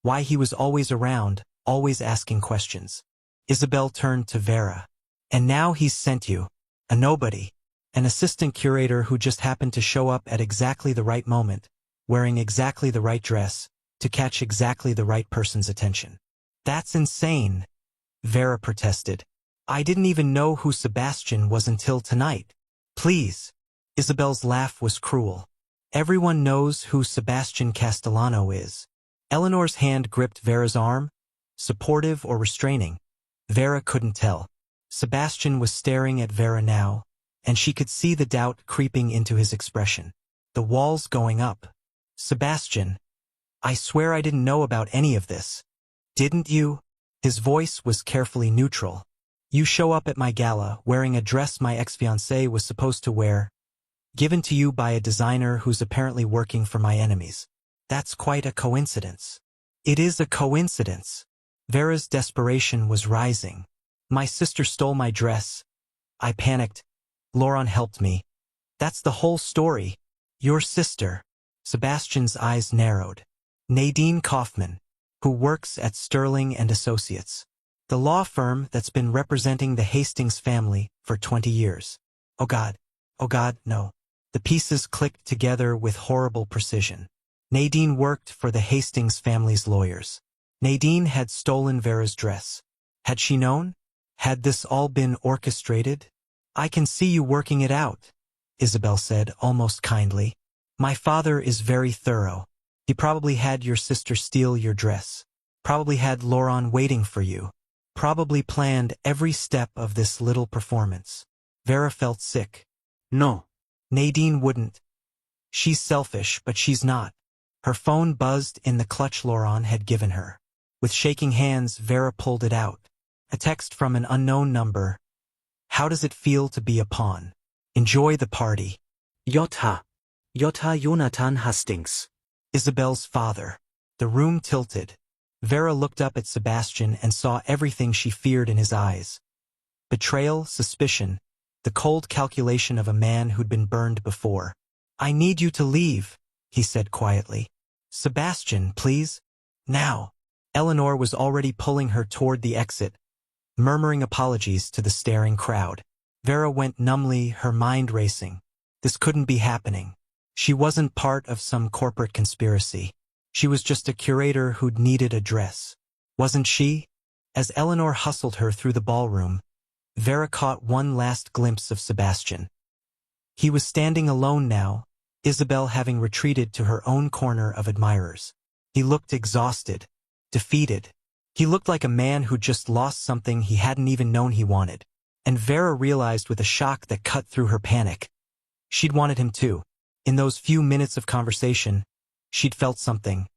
Speaker 1: Why he was always around, always asking questions. Isabel turned to Vera. And now he's sent you, a nobody, an assistant curator who just happened to show up at exactly the right moment, wearing exactly the right dress, to catch exactly the right person's attention. That's insane, Vera protested. I didn't even know who Sebastian was until tonight. Please. Isabel's laugh was cruel. Everyone knows who Sebastian Castellano is. Eleanor's hand gripped Vera's arm, supportive or restraining. Vera couldn't tell. Sebastian was staring at Vera now, and she could see the doubt creeping into his expression. The walls going up. Sebastian, I swear I didn't know about any of this. Didn't you? His voice was carefully neutral. You show up at my gala wearing a dress my ex-fiancé was supposed to wear, given to you by a designer who's apparently working for my enemies. That's quite a coincidence. It is a coincidence. Vera's desperation was rising. My sister stole my dress. I panicked. Laurent helped me. That's the whole story. Your sister. Sebastian's eyes narrowed. Nadine Kaufman, who works at Sterling and Associates, the law firm that's been representing the Hastings family for 20 years. Oh God, no. The pieces clicked together with horrible precision. Nadine worked for the Hastings family's lawyers. Nadine had stolen Vera's dress. Had she known? Had this all been orchestrated? I can see you working it out, Isabel said, almost kindly. My father is very thorough. He probably had your sister steal your dress. Probably had Laurent waiting for you. Probably planned every step of this little performance. Vera felt sick. No. Nadine wouldn't. She's selfish, but she's not. Her phone buzzed in the clutch Laurent had given her. With shaking hands, Vera pulled it out. A text from an unknown number. How does it feel to be a pawn? Enjoy the party. J. Jonathan Hastings. Isabel's father. The room tilted. Vera looked up at Sebastian and saw everything she feared in his eyes. Betrayal, suspicion, the cold calculation of a man who'd been burned before. I need you to leave, he said quietly. Sebastian, please. Now. Eleanor was already pulling her toward the exit, murmuring apologies to the staring crowd. Vera went numbly, her mind racing. This couldn't be happening. She wasn't part of some corporate conspiracy. She was just a curator who'd needed a dress. Wasn't she? As Eleanor hustled her through the ballroom, Vera caught one last glimpse of Sebastian. He was standing alone now, Isabel having retreated to her own corner of admirers. He looked exhausted, defeated. He looked like a man who just lost something he hadn't even known he wanted. And Vera realized with a shock that cut through her panic. She'd wanted him too. In those few minutes of conversation, she'd felt something.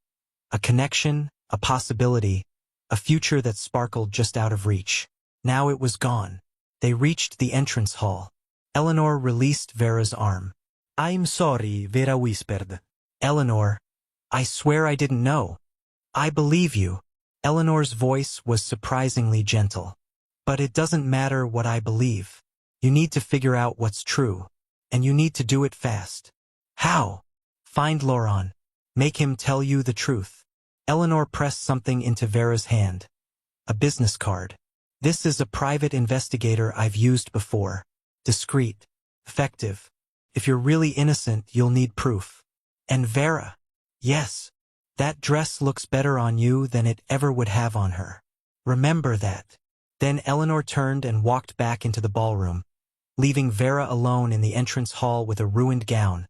Speaker 1: A connection, a possibility, a future that sparkled just out of reach. Now it was gone. They reached the entrance hall. Eleanor released Vera's arm. I'm sorry, Vera whispered. Eleanor, I swear I didn't know. I believe you. Eleanor's voice was surprisingly gentle. But it doesn't matter what I believe. You need to figure out what's true. And you need to do it fast. How? Find Laurent. Make him tell you the truth. Eleanor pressed something into Vera's hand. A business card. This is a private investigator I've used before. Discreet. Effective. If you're really innocent, you'll need proof. And Vera. Yes. That dress looks better on you than it ever would have on her. Remember that. Then Eleanor turned and walked back into the ballroom, leaving Vera alone in the entrance hall with a ruined gown,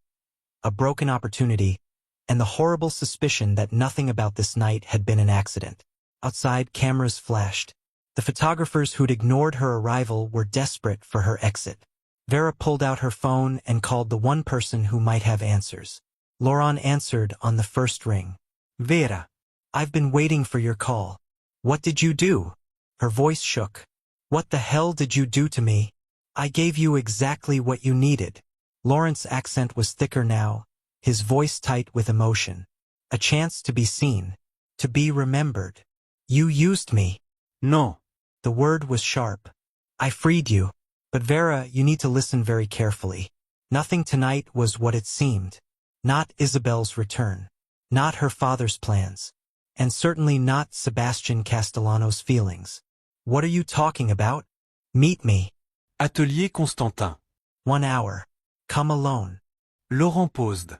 Speaker 1: a broken opportunity, and the horrible suspicion that nothing about this night had been an accident. Outside, cameras flashed. The photographers who'd ignored her arrival were desperate for her exit. Vera pulled out her phone and called the one person who might have answers. Laurent answered on the first ring.
Speaker 2: Vera.
Speaker 1: I've been waiting for your call. What did you do? Her voice shook. What the hell did you do to me? I gave you exactly what you needed. Laurent's accent was thicker now, his voice tight with emotion. A chance to be seen, to be remembered. You used me.
Speaker 2: No.
Speaker 1: The word was sharp. I freed you. But Vera, you need to listen very carefully. Nothing tonight was what it seemed. Not Isabel's return. Not her father's plans. And certainly not Sebastian Castellano's feelings. What are you talking about? Meet me.
Speaker 2: Atelier Constantin.
Speaker 1: 1 hour. Come alone.
Speaker 2: Laurent paused.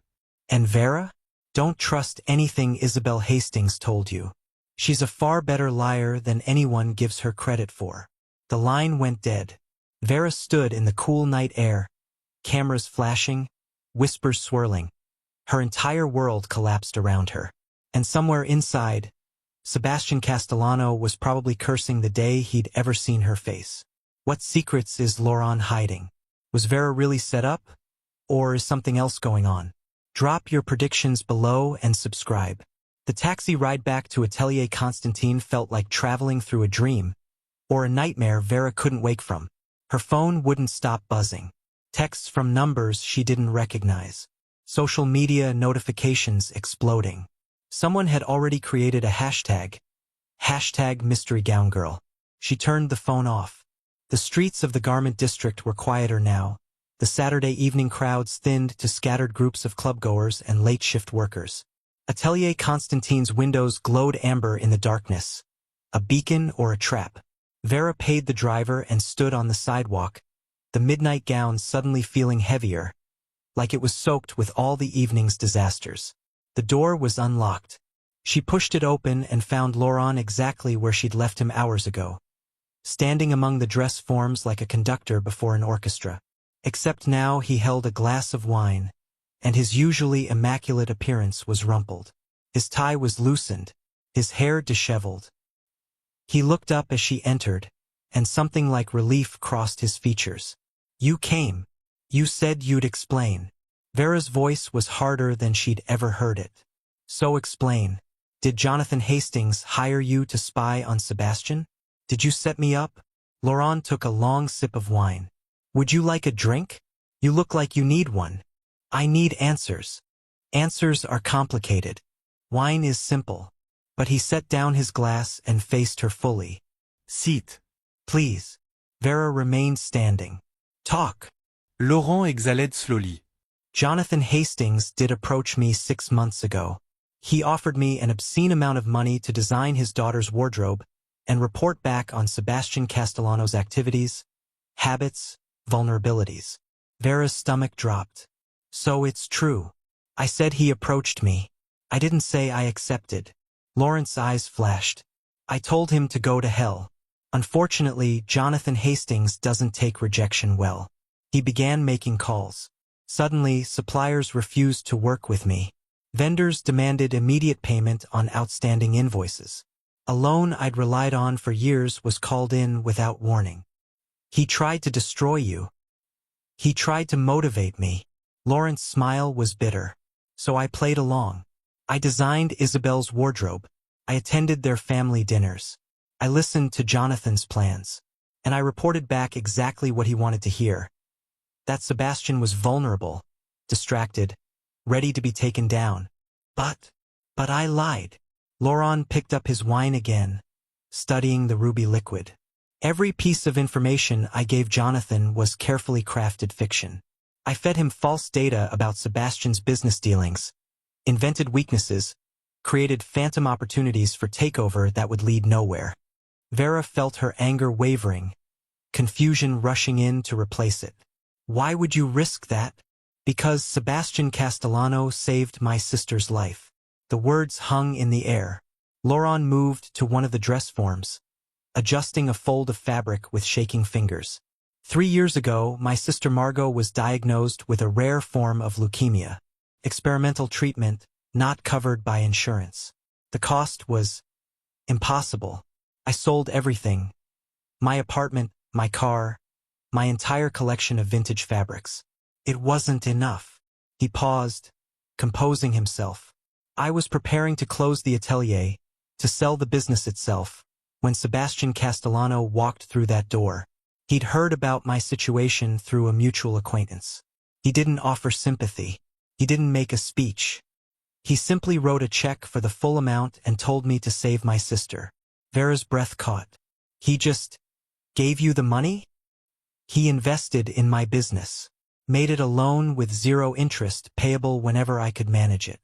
Speaker 1: And Vera? Don't trust anything Isabel Hastings told you. She's a far better liar than anyone gives her credit for. The line went dead. Vera stood in the cool night air, cameras flashing, whispers swirling. Her entire world collapsed around her. And somewhere inside, Sebastian Castellano was probably cursing the day he'd ever seen her face. What secrets is Laurent hiding? Was Vera really set up? Or is something else going on? Drop your predictions below and subscribe. The taxi ride back to Atelier Constantin felt like traveling through a dream, or a nightmare Vera couldn't wake from. Her phone wouldn't stop buzzing. Texts from numbers she didn't recognize. Social media notifications exploding. Someone had already created a hashtag. #MysteryGownGirl. She turned the phone off. The streets of the garment district were quieter now. The Saturday evening crowds thinned to scattered groups of clubgoers and late-shift workers. Atelier Constantin's windows glowed amber in the darkness. A beacon or a trap? Vera paid the driver and stood on the sidewalk, the midnight gown suddenly feeling heavier, like it was soaked with all the evening's disasters. The door was unlocked. She pushed it open and found Laurent exactly where she'd left him hours ago, standing among the dress forms like a conductor before an orchestra. Except now he held a glass of wine, and his usually immaculate appearance was rumpled. His tie was loosened, his hair disheveled. He looked up as she entered, and something like relief crossed his features. You came. You said you'd explain. Vera's voice was harder than she'd ever heard it. So explain. Did Jonathan Hastings hire you to spy on Sebastian? Did you set me up? Laurent took a long sip of wine. Would you like a drink? You look like you need one. I need answers. Answers are complicated. Wine is simple. But he set down his glass and faced her fully.
Speaker 2: Sit.
Speaker 1: Please. Vera remained standing. Talk.
Speaker 2: Laurent exhaled slowly.
Speaker 1: Jonathan Hastings did approach me 6 months ago. He offered me an obscene amount of money to design his daughter's wardrobe and report back on Sebastian Castellano's activities, habits, vulnerabilities. Vera's stomach dropped. So it's true. I said he approached me. I didn't say I accepted. Laurent's eyes flashed. I told him to go to hell. Unfortunately, Jonathan Hastings doesn't take rejection well. He began making calls. Suddenly, suppliers refused to work with me. Vendors demanded immediate payment on outstanding invoices. A loan I'd relied on for years was called in without warning. He tried to destroy you. He tried to motivate me. Laurent's smile was bitter. So I played along. I designed Isabel's wardrobe. I attended their family dinners. I listened to Jonathan's plans. And I reported back exactly what he wanted to hear. That Sebastian was vulnerable, distracted, ready to be taken down. But I lied. Laurent picked up his wine again, studying the ruby liquid. Every piece of information I gave Jonathan was carefully crafted fiction. I fed him false data about Sebastian's business dealings, invented weaknesses, created phantom opportunities for takeover that would lead nowhere. Vera felt her anger wavering, confusion rushing in to replace it. Why would you risk that? Because Sebastian Castellano saved my sister's life. The words hung in the air. Laurent moved to one of the dress forms, adjusting a fold of fabric with shaking fingers. 3 years ago, my sister Margot was diagnosed with a rare form of leukemia. Experimental treatment, not covered by insurance. The cost was impossible. I sold everything. My apartment, my car, my entire collection of vintage fabrics. It wasn't enough. He paused, composing himself. I was preparing to close the atelier, to sell the business itself, when Sebastian Castellano walked through that door. He'd heard about my situation through a mutual acquaintance. He didn't offer sympathy. He didn't make a speech. He simply wrote a check for the full amount and told me to save my sister. Vera's breath caught. He just gave you the money? He invested in my business. Made it a loan with 0 interest, payable whenever I could manage it.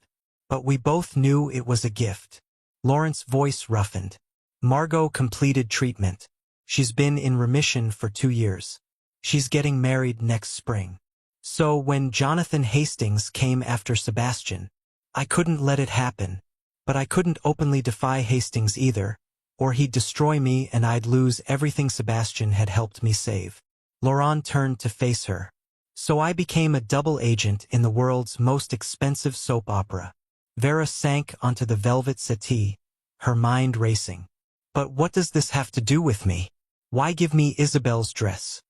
Speaker 1: But we both knew it was a gift. Lauren's voice roughened. Margot completed treatment. She's been in remission for 2 years. She's getting married next spring. So when Jonathan Hastings came after Sebastian, I couldn't let it happen. But I couldn't openly defy Hastings either, or he'd destroy me and I'd lose everything Sebastian had helped me save. Laurent turned to face her. So I became a double agent in the world's most expensive soap opera. Vera sank onto the velvet settee, her mind racing. But what does this have to do with me? Why give me Isabel's dress?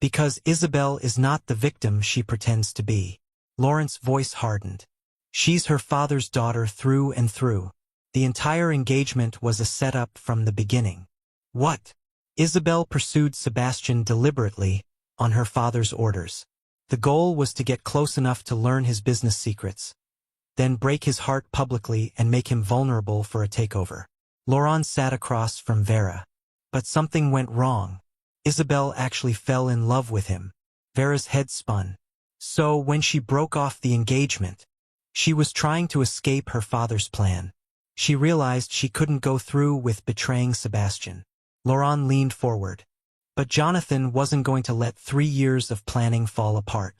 Speaker 1: Because Isabel is not the victim she pretends to be. Laurent's voice hardened. She's her father's daughter through and through. The entire engagement was a setup from the beginning. What? Isabel pursued Sebastian deliberately, on her father's orders. The goal was to get close enough to learn his business secrets, then break his heart publicly and make him vulnerable for a takeover. Laurent sat across from Vera. But something went wrong. Isabel actually fell in love with him. Vera's head spun. So when she broke off the engagement, she was trying to escape her father's plan. She realized she couldn't go through with betraying Sebastian. Laurent leaned forward. But Jonathan wasn't going to let 3 years of planning fall apart.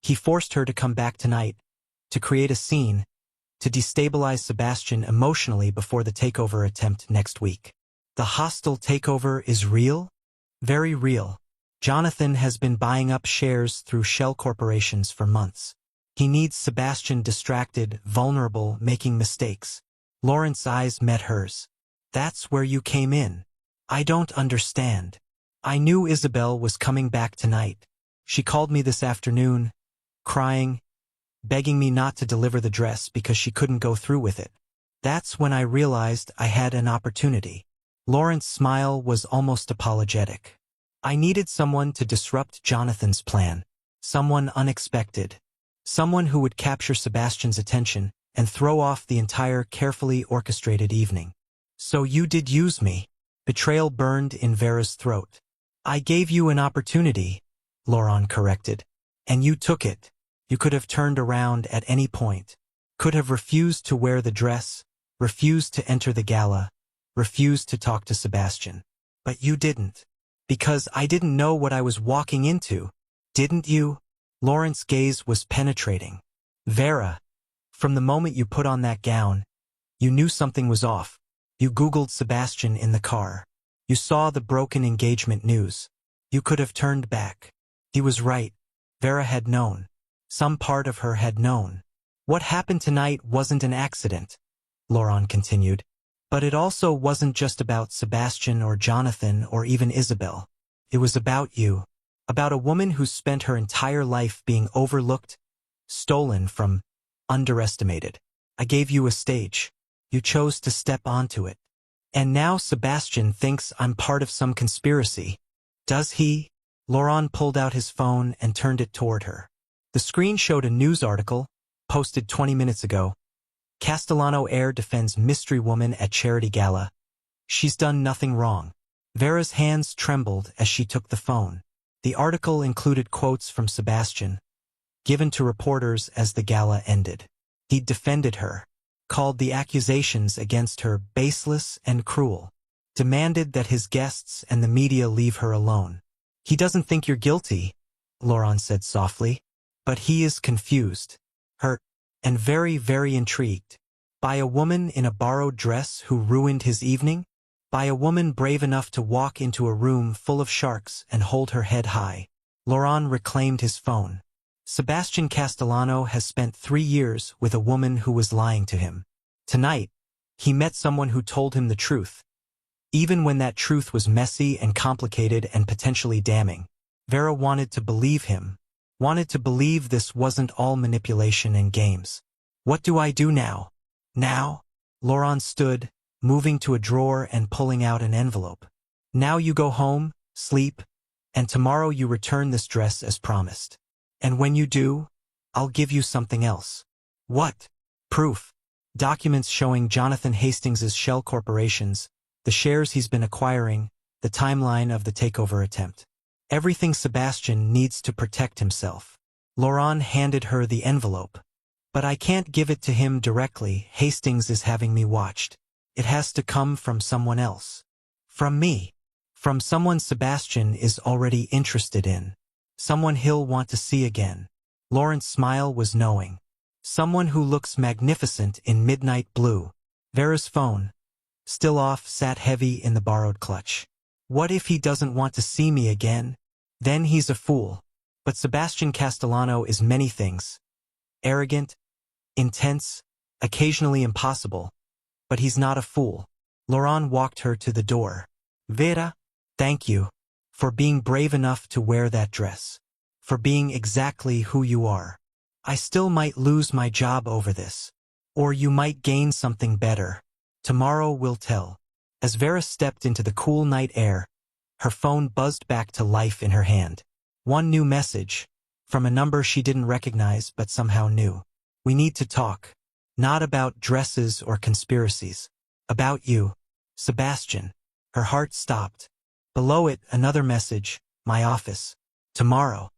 Speaker 1: He forced her to come back tonight, to create a scene, to destabilize Sebastian emotionally before the takeover attempt next week. The hostile takeover is real? Very real. Jonathan has been buying up shares through shell corporations for months. He needs Sebastian distracted, vulnerable, making mistakes. Laurent's eyes met hers. That's where you came in. I don't understand. I knew Isabel was coming back tonight. She called me this afternoon, crying, begging me not to deliver the dress because she couldn't go through with it. That's when I realized I had an opportunity. Laurent's smile was almost apologetic. I needed someone to disrupt Jonathan's plan, someone unexpected, someone who would capture Sebastian's attention and throw off the entire carefully orchestrated evening. So you did use me. Betrayal burned in Vera's throat. I gave you an opportunity, Laurent corrected. And you took it. You could have turned around at any point. Could have refused to wear the dress, refused to enter the gala, refused to talk to Sebastian. But you didn't. Because I didn't know what I was walking into. Didn't you? Laurent's gaze was penetrating. Vera, from the moment you put on that gown, you knew something was off. You Googled Sebastian in the car. You saw the broken engagement news. You could have turned back. He was right. Vera had known. Some part of her had known. What happened tonight wasn't an accident, Laurent continued. But it also wasn't just about Sebastian or Jonathan or even Isabel. It was about you. About a woman who spent her entire life being overlooked, stolen from, underestimated. I gave you a stage. You chose to step onto it. And now Sebastian thinks I'm part of some conspiracy. Does he? Laurent pulled out his phone and turned it toward her. The screen showed a news article, posted 20 minutes ago. Castellano heir defends mystery woman at charity gala. She's done nothing wrong. Vera's hands trembled as she took the phone. The article included quotes from Sebastian, given to reporters as the gala ended. He'd defended her, called the accusations against her baseless and cruel, demanded that his guests and the media leave her alone. He doesn't think you're guilty, Laurent said softly, but he is confused, hurt, and very, very intrigued by a woman in a borrowed dress who ruined his evening. By a woman brave enough to walk into a room full of sharks and hold her head high. Laurent reclaimed his phone. Sebastian Castellano has spent 3 years with a woman who was lying to him. Tonight, he met someone who told him the truth. Even when that truth was messy and complicated and potentially damning, Vera wanted to believe him. Wanted to believe this wasn't all manipulation and games. What do I do now? Now? Laurent stood, moving to a drawer and pulling out an envelope. Now you go home, sleep, and tomorrow you return this dress as promised. And when you do, I'll give you something else. What? Proof. Documents showing Jonathan Hastings's shell corporations, the shares he's been acquiring, the timeline of the takeover attempt. Everything Sebastian needs to protect himself. Laurent handed her the envelope. But I can't give it to him directly. Hastings is having me watched. It has to come from someone else. From me. From someone Sebastian is already interested in. Someone he'll want to see again. Laurent's smile was knowing. Someone who looks magnificent in midnight blue. Vera's phone, still off, sat heavy in the borrowed clutch. What if he doesn't want to see me again? Then he's a fool. But Sebastian Castellano is many things. Arrogant, intense, occasionally impossible. But he's not a fool. Laurent walked her to the door. Vera, thank you. For being brave enough to wear that dress. For being exactly who you are. I still might lose my job over this. Or you might gain something better. Tomorrow will tell. As Vera stepped into the cool night air, her phone buzzed back to life in her hand. One new message, from a number she didn't recognize but somehow knew. We need to talk. Not about dresses or conspiracies. About you, Sebastian. Her heart stopped. Below it, another message, my office. Tomorrow.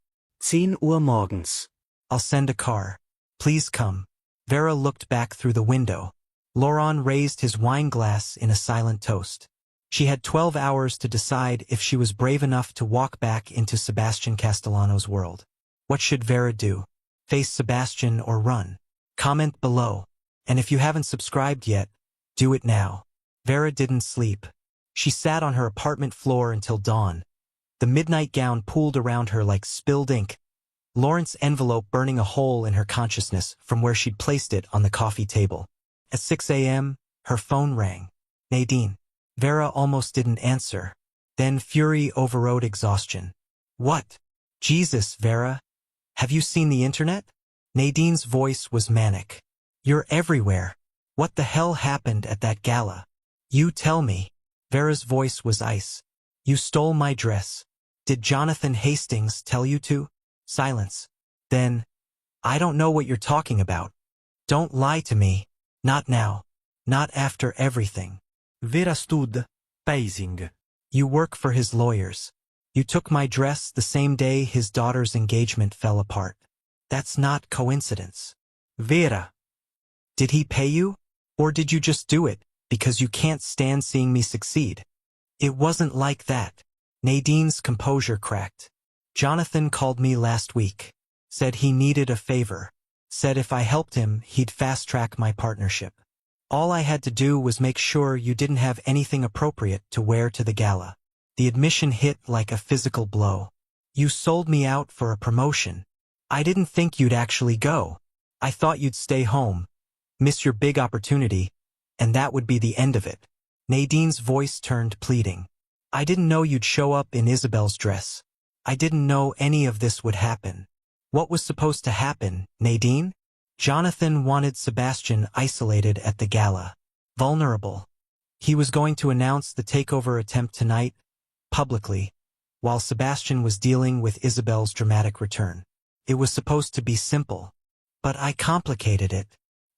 Speaker 3: 10 Uhr morgens.
Speaker 1: I'll send a car. Please come. Vera looked back through the window. Laurent raised his wine glass in a silent toast. She had 12 hours to decide if she was brave enough to walk back into Sebastian Castellano's world. What should Vera do? Face Sebastian or run? Comment below. And if you haven't subscribed yet, do it now. Vera didn't sleep. She sat on her apartment floor until dawn. The midnight gown pooled around her like spilled ink. Laurent's envelope burning a hole in her consciousness from where she'd placed it on the coffee table. At 6 a.m., her phone rang. Nadine. Vera almost didn't answer. Then fury overrode exhaustion. What? Jesus, Vera. Have you seen the internet? Nadine's voice was manic. You're everywhere. What the hell happened at that gala? You tell me. Vera's voice was ice. You stole my dress. Did Jonathan Hastings tell you to? Silence. Then, I don't know what you're talking about. Don't lie to me. Not now. Not after everything.
Speaker 2: Vera stood, pacing.
Speaker 1: You work for his lawyers. You took my dress the same day his daughter's engagement fell apart. That's not coincidence.
Speaker 2: Vera.
Speaker 1: Did he pay you? Or did you just do it because you can't stand seeing me succeed? It wasn't like that. Nadine's composure cracked. Jonathan called me last week. Said he needed a favor. Said if I helped him, he'd fast-track my partnership. All I had to do was make sure you didn't have anything appropriate to wear to the gala. The admission hit like a physical blow. You sold me out for a promotion. I didn't think you'd actually go. I thought you'd stay home, miss your big opportunity, and that would be the end of it. Nadine's voice turned pleading. I didn't know you'd show up in Isabel's dress. I didn't know any of this would happen. What was supposed to happen, Nadine? Jonathan wanted Sebastian isolated at the gala. Vulnerable. He was going to announce the takeover attempt tonight, publicly, while Sebastian was dealing with Isabel's dramatic return. It was supposed to be simple. But I complicated it.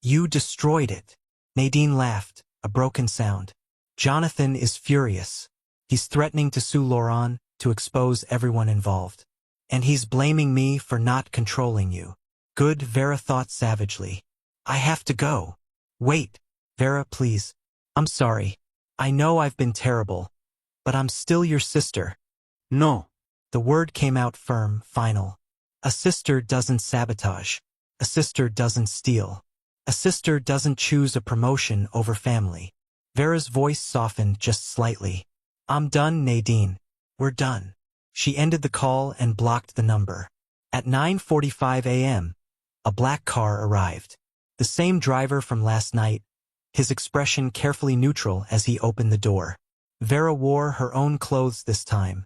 Speaker 1: You destroyed it. Nadine laughed, a broken sound. Jonathan is furious. He's threatening to sue Laurent, to expose everyone involved. And he's blaming me for not controlling you. Good, Vera thought savagely. I have to go. Wait. Vera, please. I'm sorry. I know I've been terrible. But I'm still your sister.
Speaker 2: No.
Speaker 1: The word came out firm, final. A sister doesn't sabotage. A sister doesn't steal. A sister doesn't choose a promotion over family. Vera's voice softened just slightly. I'm done, Nadine. We're done. She ended the call and blocked the number. At 9:45 a.m., a black car arrived. The same driver from last night, his expression carefully neutral as he opened the door. Vera wore her own clothes this time.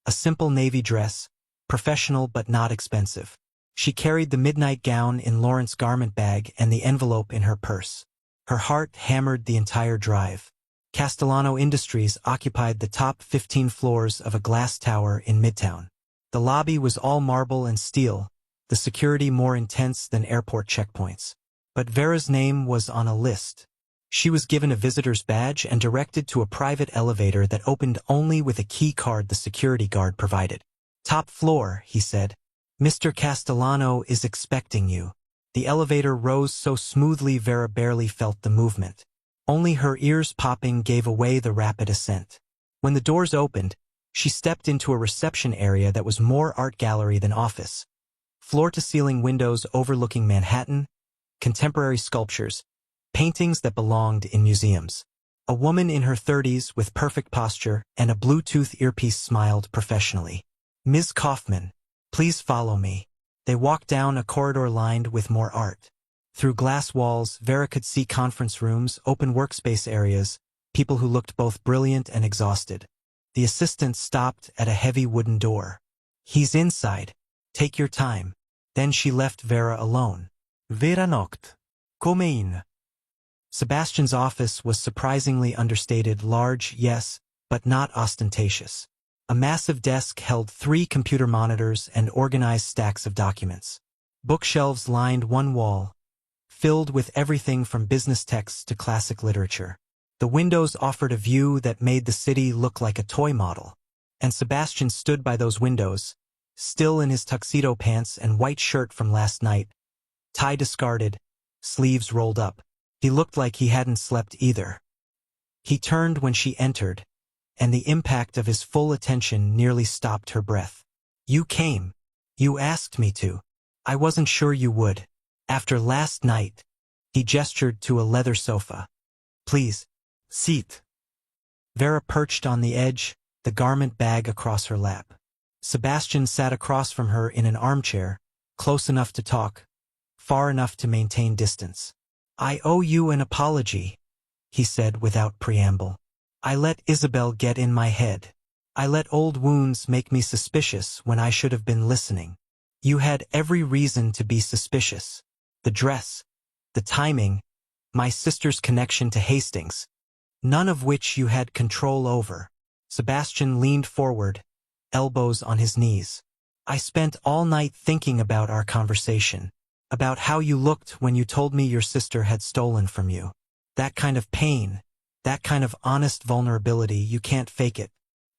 Speaker 1: A simple navy dress, professional but not expensive. She carried the midnight gown in Lauren's garment bag and the envelope in her purse. Her heart hammered the entire drive. Castellano Industries occupied the top 15 floors of a glass tower in Midtown. The lobby was all marble and steel, the security more intense than airport checkpoints. But Vera's name was on a list. She was given a visitor's badge and directed to a private elevator that opened only with a key card the security guard provided. Top floor, he said. Mr. Castellano is expecting you. The elevator rose so smoothly Vera barely felt the movement. Only her ears popping gave away the rapid ascent. When the doors opened, she stepped into a reception area that was more art gallery than office. Floor-to-ceiling windows overlooking Manhattan, contemporary sculptures, paintings that belonged in museums. A woman in her 30s with perfect posture and a Bluetooth earpiece smiled professionally. Ms. Kaufman, please follow me. They walked down a corridor lined with more art. Through glass walls, Vera could see conference rooms, open workspace areas, people who looked both brilliant and exhausted. The assistant stopped at a heavy wooden door. He's inside. Take your time. Then she left Vera alone.
Speaker 2: Vera noct. Come in.
Speaker 1: Sebastian's office was surprisingly understated, large, yes, but not ostentatious. A massive desk held 3 computer monitors and organized stacks of documents. Bookshelves lined one wall, filled with everything from business texts to classic literature. The windows offered a view that made the city look like a toy model. And Sebastian stood by those windows, still in his tuxedo pants and white shirt from last night, tie discarded, sleeves rolled up. He looked like he hadn't slept either. He turned when she entered, and the impact of his full attention nearly stopped her breath. You came. You asked me to. I wasn't sure you would. After last night, he gestured to a leather sofa. Please,
Speaker 2: Sit.
Speaker 1: Vera perched on the edge, the garment bag across her lap. Sebastian sat across from her in an armchair, close enough to talk, far enough to maintain distance. I owe you an apology, he said without preamble. I let Isabel get in my head. I let old wounds make me suspicious when I should have been listening. You had every reason to be suspicious. The dress, the timing, my sister's connection to Hastings, none of which you had control over. Sebastian leaned forward, elbows on his knees. I spent all night thinking about our conversation, about how you looked when you told me your sister had stolen from you. That kind of pain, that kind of honest vulnerability, you can't fake it.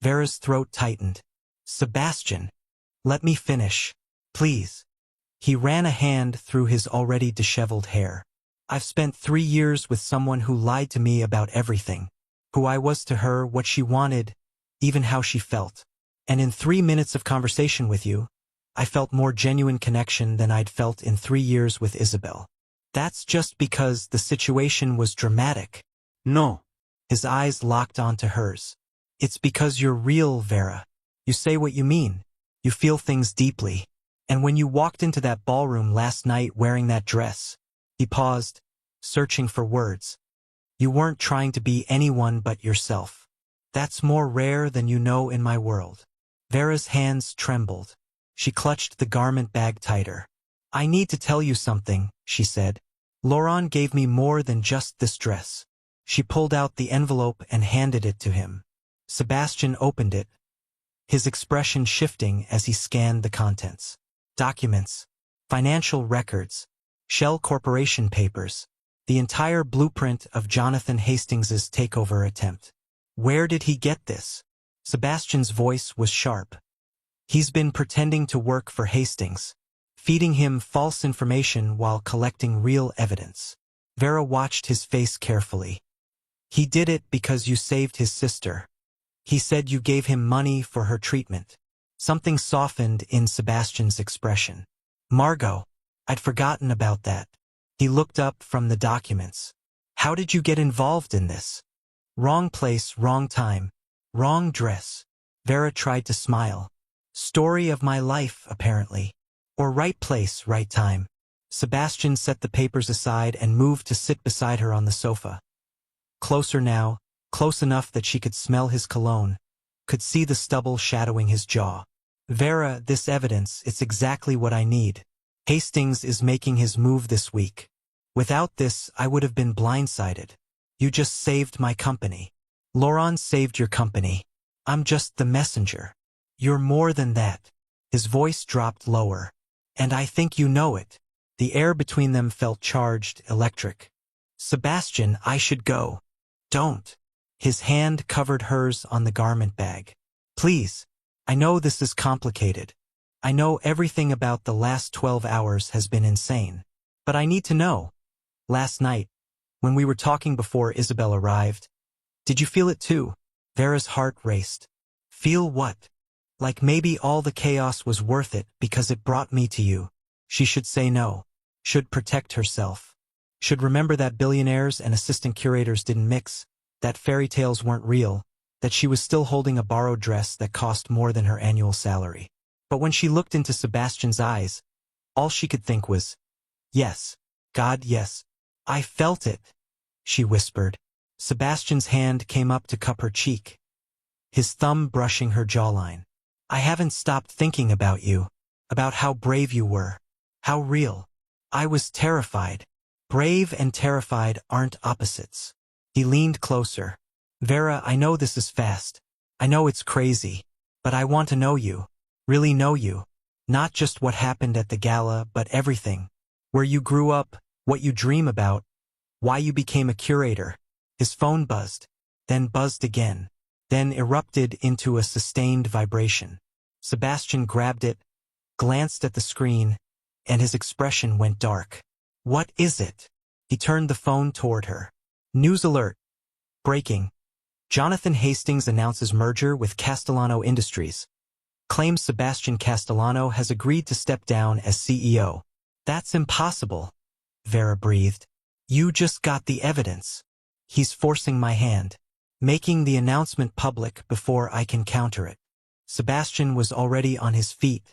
Speaker 1: Vera's throat tightened. Sebastian, let me finish, please. He ran a hand through his already disheveled hair. I've spent 3 years with someone who lied to me about everything. Who I was to her, what she wanted, even how she felt. And in 3 minutes of conversation with you, I felt more genuine connection than I'd felt in 3 years with Isabel. That's just because the situation was dramatic.
Speaker 2: No.
Speaker 1: His eyes locked onto hers. It's because you're real, Vera. You say what you mean. You feel things deeply. And when you walked into that ballroom last night wearing that dress, he paused, searching for words. You weren't trying to be anyone but yourself. That's more rare than you know in my world. Vera's hands trembled. She clutched the garment bag tighter. I need to tell you something, she said. Laurent gave me more than just this dress. She pulled out the envelope and handed it to him. Sebastian opened it, his expression shifting as he scanned the contents. Documents, financial records, Shell Corporation papers, the entire blueprint of Jonathan Hastings's takeover attempt. Where did he get this? Sebastian's voice was sharp. He's been pretending to work for Hastings, feeding him false information while collecting real evidence. Vera watched his face carefully. He did it because you saved his sister. He said you gave him money for her treatment. Something softened in Sebastian's expression. Margot, I'd forgotten about that. He looked up from the documents. How did you get involved in this? Wrong place, wrong time. Wrong dress. Vera tried to smile. Story of my life, apparently. Or right place, right time. Sebastian set the papers aside and moved to sit beside her on the sofa. Closer now, close enough that she could smell his cologne, could see the stubble shadowing his jaw. Vera, this evidence, it's exactly what I need. Hastings is making his move this week. Without this, I would have been blindsided. You just saved my company. Laurent saved your company. I'm just the messenger. You're more than that. His voice dropped lower. And I think you know it. The air between them felt charged, electric. Sebastian, I should go. Don't. His hand covered hers on the garment bag. Please. I know this is complicated. I know everything about the last 12 hours has been insane. But I need to know. Last night, when we were talking before Isabel arrived, did you feel it too? Vera's heart raced. Feel what? Like maybe all the chaos was worth it because it brought me to you. She should say no. Should protect herself. Should remember that billionaires and assistant curators didn't mix, that fairy tales weren't real, that she was still holding a borrowed dress that cost more than her annual salary. But when she looked into Sebastian's eyes, all she could think was, yes, God, yes. I felt it, she whispered. Sebastian's hand came up to cup her cheek, his thumb brushing her jawline. I haven't stopped thinking about you, about how brave you were, how real. I was terrified. Brave and terrified aren't opposites. He leaned closer. Vera, I know this is fast. I know it's crazy. But I want to know you. Really know you. Not just what happened at the gala, but everything. Where you grew up, what you dream about, why you became a curator. His phone buzzed, then buzzed again, then erupted into a sustained vibration. Sebastian grabbed it, glanced at the screen, and his expression went dark. What is it? He turned the phone toward her. News alert. Breaking. Jonathan Hastings announces merger with Castellano Industries. Claims Sebastian Castellano has agreed to step down as CEO. That's impossible, Vera breathed. You just got the evidence. He's forcing my hand, making the announcement public before I can counter it. Sebastian was already on his feet,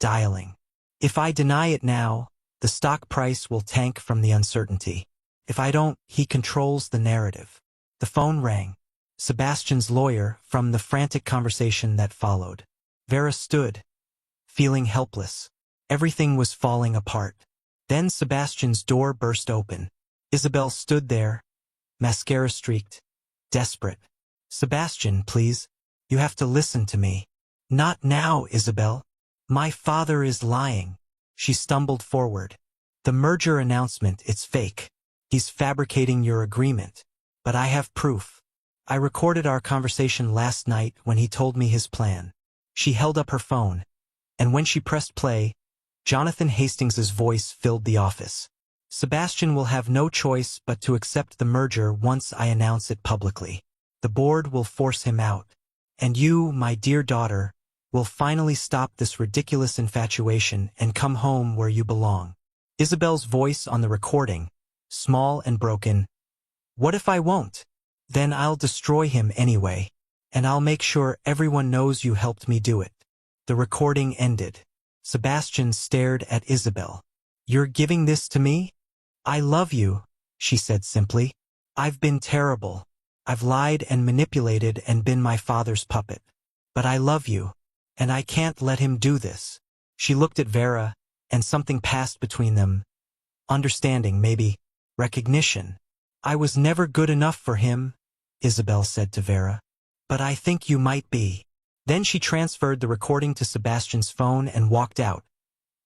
Speaker 1: dialing. If I deny it now, the stock price will tank from the uncertainty. If I don't, he controls the narrative. The phone rang. Sebastian's lawyer, from the frantic conversation that followed. Vera stood, feeling helpless. Everything was falling apart. Then Sebastian's door burst open. Isabel stood there, mascara streaked, desperate. Sebastian, please. You have to listen to me. Not now, Isabel. My father is lying. She stumbled forward. The merger announcement, it's fake. He's fabricating your agreement. But I have proof. I recorded our conversation last night when he told me his plan. She held up her phone, and when she pressed play, Jonathan Hastings's voice filled the office. Sebastian will have no choice but to accept the merger once I announce it publicly. The board will force him out. And you, my dear daughter, will finally stop this ridiculous infatuation and come home where you belong. Isabel's voice on the recording, small and broken. What if I won't? Then I'll destroy him anyway. And I'll make sure everyone knows you helped me do it. The recording ended. Sebastian stared at Isabel. You're giving this to me? I love you, she said simply. I've been terrible. I've lied and manipulated and been my father's puppet. But I love you. And I can't let him do this. She looked at Vera, and something passed between them. Understanding, maybe. Recognition. I was never good enough for him, Isabel said to Vera. But I think you might be. Then she transferred the recording to Sebastian's phone and walked out,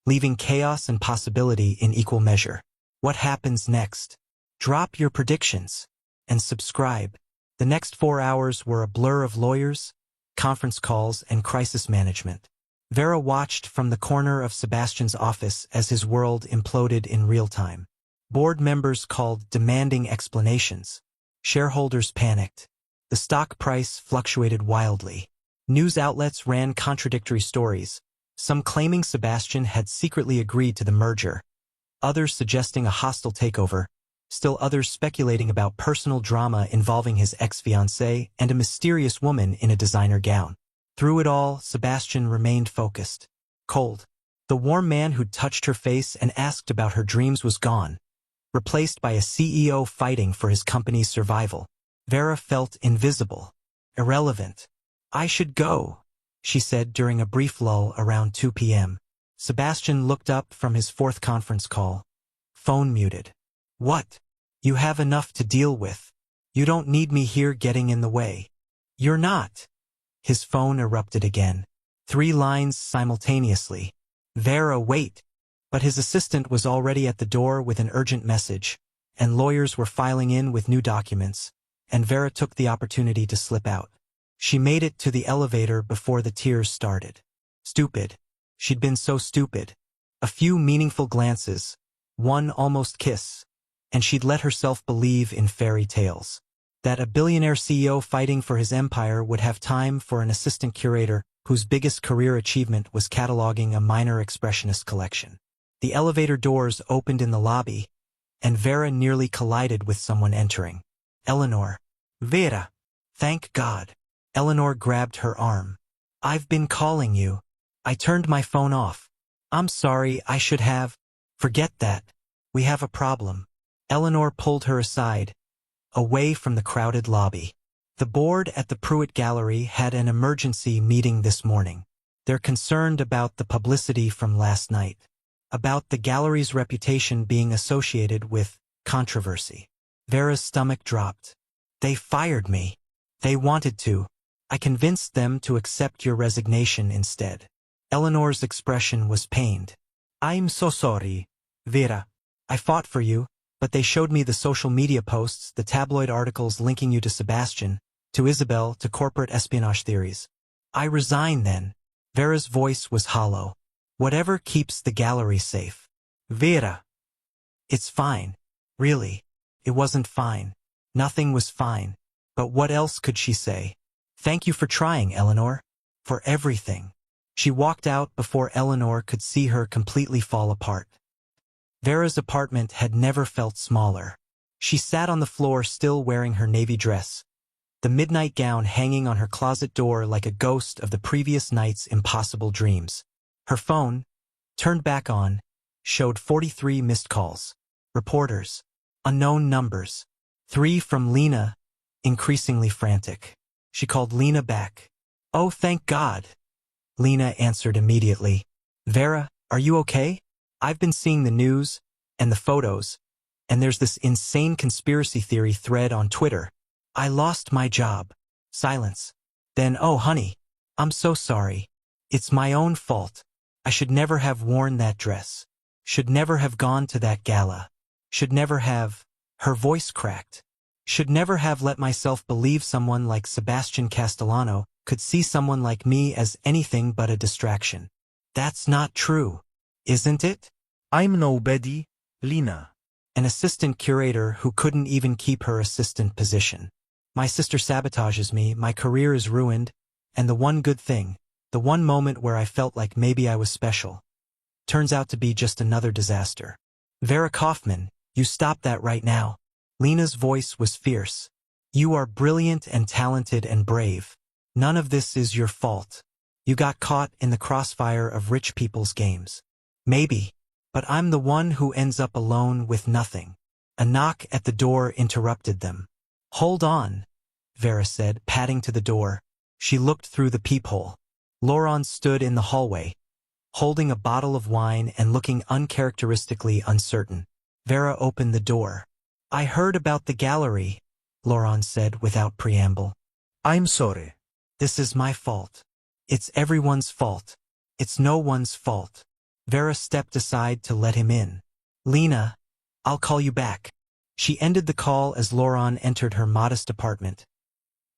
Speaker 1: leaving chaos and possibility in equal measure. What happens next? Drop your predictions. And subscribe. The next 4 hours were a blur of lawyers, conference calls, and crisis management. Vera watched from the corner of Sebastian's office as his world imploded in real time. Board members called demanding explanations. Shareholders panicked. The stock price fluctuated wildly. News outlets ran contradictory stories, some claiming Sebastian had secretly agreed to the merger, others suggesting a hostile takeover, still others speculating about personal drama involving his ex-fiancée and a mysterious woman in a designer gown. Through it all, Sebastian remained focused. Cold. The warm man who'd touched her face and asked about her dreams was gone, replaced by a CEO fighting for his company's survival. Vera felt invisible, irrelevant. "I should go," she said during a brief lull around 2 p.m. Sebastian looked up from his fourth conference call. Phone muted. "What? You have enough to deal with. You don't need me here getting in the way." "You're not." His phone erupted again. 3 lines simultaneously. "Vera, wait." But his assistant was already at the door with an urgent message, and lawyers were filing in with new documents, and Vera took the opportunity to slip out. She made it to the elevator before the tears started. Stupid. She'd been so stupid. A few meaningful glances, one almost kiss, and she'd let herself believe in fairy tales. That a billionaire CEO fighting for his empire would have time for an assistant curator whose biggest career achievement was cataloging a minor expressionist collection. The elevator doors opened in the lobby, and Vera nearly collided with someone entering. Eleanor. "Vera." "Thank God." Eleanor grabbed her arm. "I've been calling you. I turned my phone off. I'm sorry, I should have." "Forget that. We have a problem." Eleanor pulled her aside, away from the crowded lobby. The board at the Pruitt Gallery had an emergency meeting this morning. They're concerned about the publicity from last night, about the gallery's reputation being associated with controversy. Vera's stomach dropped. "They fired me. They wanted to. I convinced them to accept your resignation instead." Eleanor's expression was pained. "I'm so sorry, Vera. I fought for you, but they showed me the social media posts, the tabloid articles linking you to Sebastian, to Isabel, to corporate espionage theories. I resign then." Vera's voice was hollow. "Whatever keeps the gallery safe." "Vera." "It's fine. Really. It wasn't fine. Nothing was fine. But what else could she say? "Thank you for trying, Eleanor. For everything." She walked out before Eleanor could see her completely fall apart. Vera's apartment had never felt smaller. She sat on the floor still wearing her navy dress, the midnight gown hanging on her closet door like a ghost of the previous night's impossible dreams. Her phone, turned back on, showed 43 missed calls. Reporters. Unknown numbers. 3 from Lena, increasingly frantic. She called Lena back. "Oh, thank God." Lena answered immediately. "Vera, are you okay? I've been seeing the news, and the photos, and there's this insane conspiracy theory thread on Twitter. I lost my job." Silence. Then, "Oh, honey, I'm so sorry. It's my own fault. I should never have worn that dress. Should never have gone to that gala. Should never have—" Her voice cracked. "Should never have let myself believe someone like Sebastian Castellano could see someone like me as anything but a distraction. That's not true, isn't it?"
Speaker 2: I'm nobody, Lena.
Speaker 1: An assistant curator who couldn't even keep her assistant position. "My sister sabotages me, my career is ruined, and the one good thing, the one moment where I felt like maybe I was special, turns out to be just another disaster. Vera Kaufman, you stop that right now." Lena's voice was fierce. "You are brilliant and talented and brave. None of this is your fault. You got caught in the crossfire of rich people's games. Maybe, but I'm the one who ends up alone with nothing." A knock at the door interrupted them. "Hold on," Vera said, padding to the door. She looked through the peephole. Laurent stood in the hallway, holding a bottle of wine and looking uncharacteristically uncertain. Vera opened the door. "I heard about the gallery," Laurent said without preamble.
Speaker 2: I'm sorry.
Speaker 1: "This is my fault. It's everyone's fault. It's no one's fault." Vera stepped aside to let him in. "Lena, I'll call you back." She ended the call as Laurent entered her modest apartment,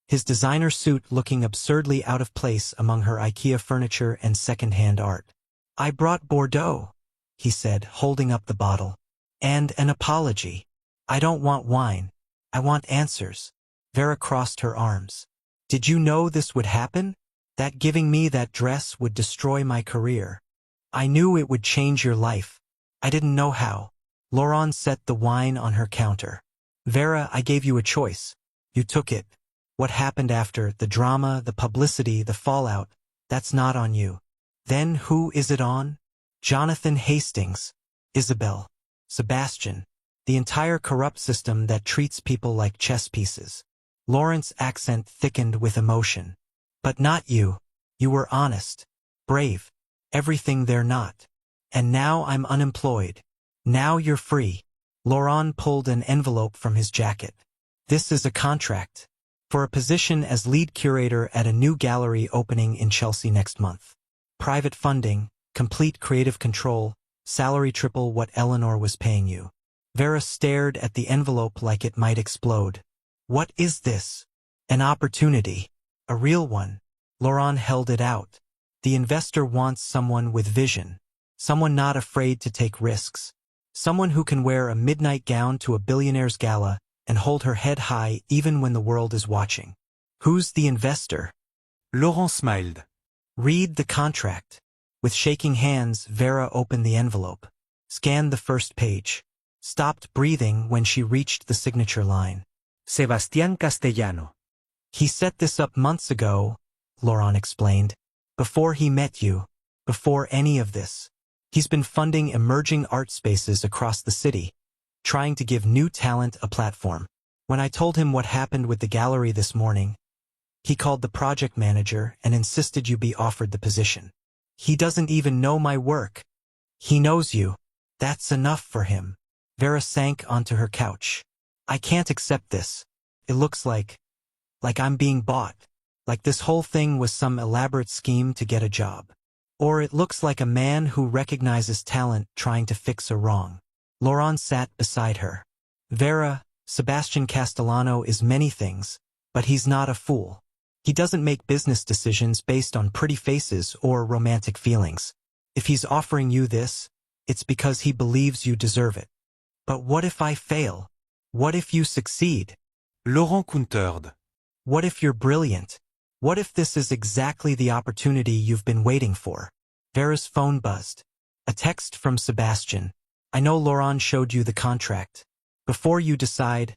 Speaker 1: his designer suit looking absurdly out of place among her IKEA furniture and second-hand art. "I brought Bordeaux," he said, holding up the bottle. "And an apology. I don't want wine. I want answers." Vera crossed her arms. "Did you know this would happen? That giving me that dress would destroy my career. I knew it would change your life. I didn't know how." Laurent set the wine on her counter. Vera, I gave you a choice. You took it. What happened after, the drama, the publicity, the fallout, that's not on you. Then who is it on? Jonathan Hastings, Isabel, Sebastian, the entire corrupt system that treats people like chess pieces. Laurent's accent thickened with emotion. But not you. You were honest, brave, everything they're not. And now I'm unemployed. Now you're free. Laurent pulled an envelope from his jacket. This is a contract. For a position as lead curator at a new gallery opening in Chelsea next month. Private funding, complete creative control, salary triple what Eleanor was paying you. Vera stared at the envelope like it might explode. What is this? An opportunity. A real one. Laurent held it out. The investor wants someone with vision. Someone not afraid to take risks. Someone who can wear a midnight gown to a billionaire's gala and hold her head high even when the world is watching. Who's the investor?
Speaker 2: Laurent smiled.
Speaker 1: Read the contract. With shaking hands, Vera opened the envelope, scanned the first page, stopped breathing when she reached the signature line.
Speaker 3: Sebastián Castellano.
Speaker 1: He set this up months ago, Laurent explained. Before he met you, before any of this. He's been funding emerging art spaces across the city, trying to give new talent a platform. When I told him what happened with the gallery this morning, he called the project manager and insisted you be offered the position. He doesn't even know my work. He knows you. That's enough for him. Vera sank onto her couch. I can't accept this. It looks like I'm being bought. Like this whole thing was some elaborate scheme to get a job. Or it looks like a man who recognizes talent trying to fix a wrong. Laurent sat beside her. Vera, Sebastian Castellano is many things, but he's not a fool. He doesn't make business decisions based on pretty faces or romantic feelings. If he's offering you this, it's because he believes you deserve it. But what if I fail? What if you succeed?
Speaker 2: Laurent countered.
Speaker 1: What if you're brilliant? What if this is exactly the opportunity you've been waiting for? Vera's phone buzzed. A text from Sebastian. I know Laurent showed you the contract. Before you decide,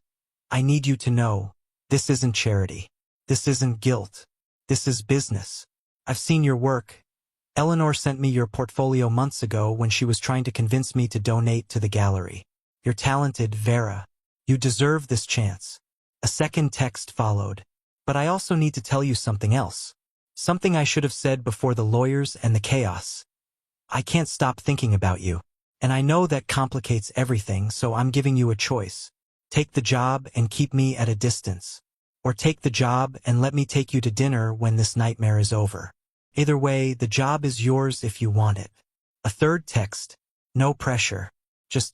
Speaker 1: I need you to know, this isn't charity. This isn't guilt. This is business. I've seen your work. Eleanor sent me your portfolio months ago when she was trying to convince me to donate to the gallery. You're talented, Vera. You deserve this chance. A second text followed. But I also need to tell you something else. Something I should have said before the lawyers and the chaos. I can't stop thinking about you. And I know that complicates everything, so I'm giving you a choice. Take the job and keep me at a distance. Or take the job and let me take you to dinner when this nightmare is over. Either way, the job is yours if you want it. A third text. No pressure. Just,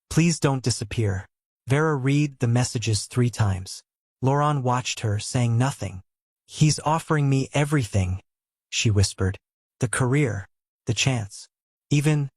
Speaker 1: please don't disappear. Vera read the messages 3 times. Laurent watched her, saying nothing. He's offering me everything, she whispered. The career, the chance, even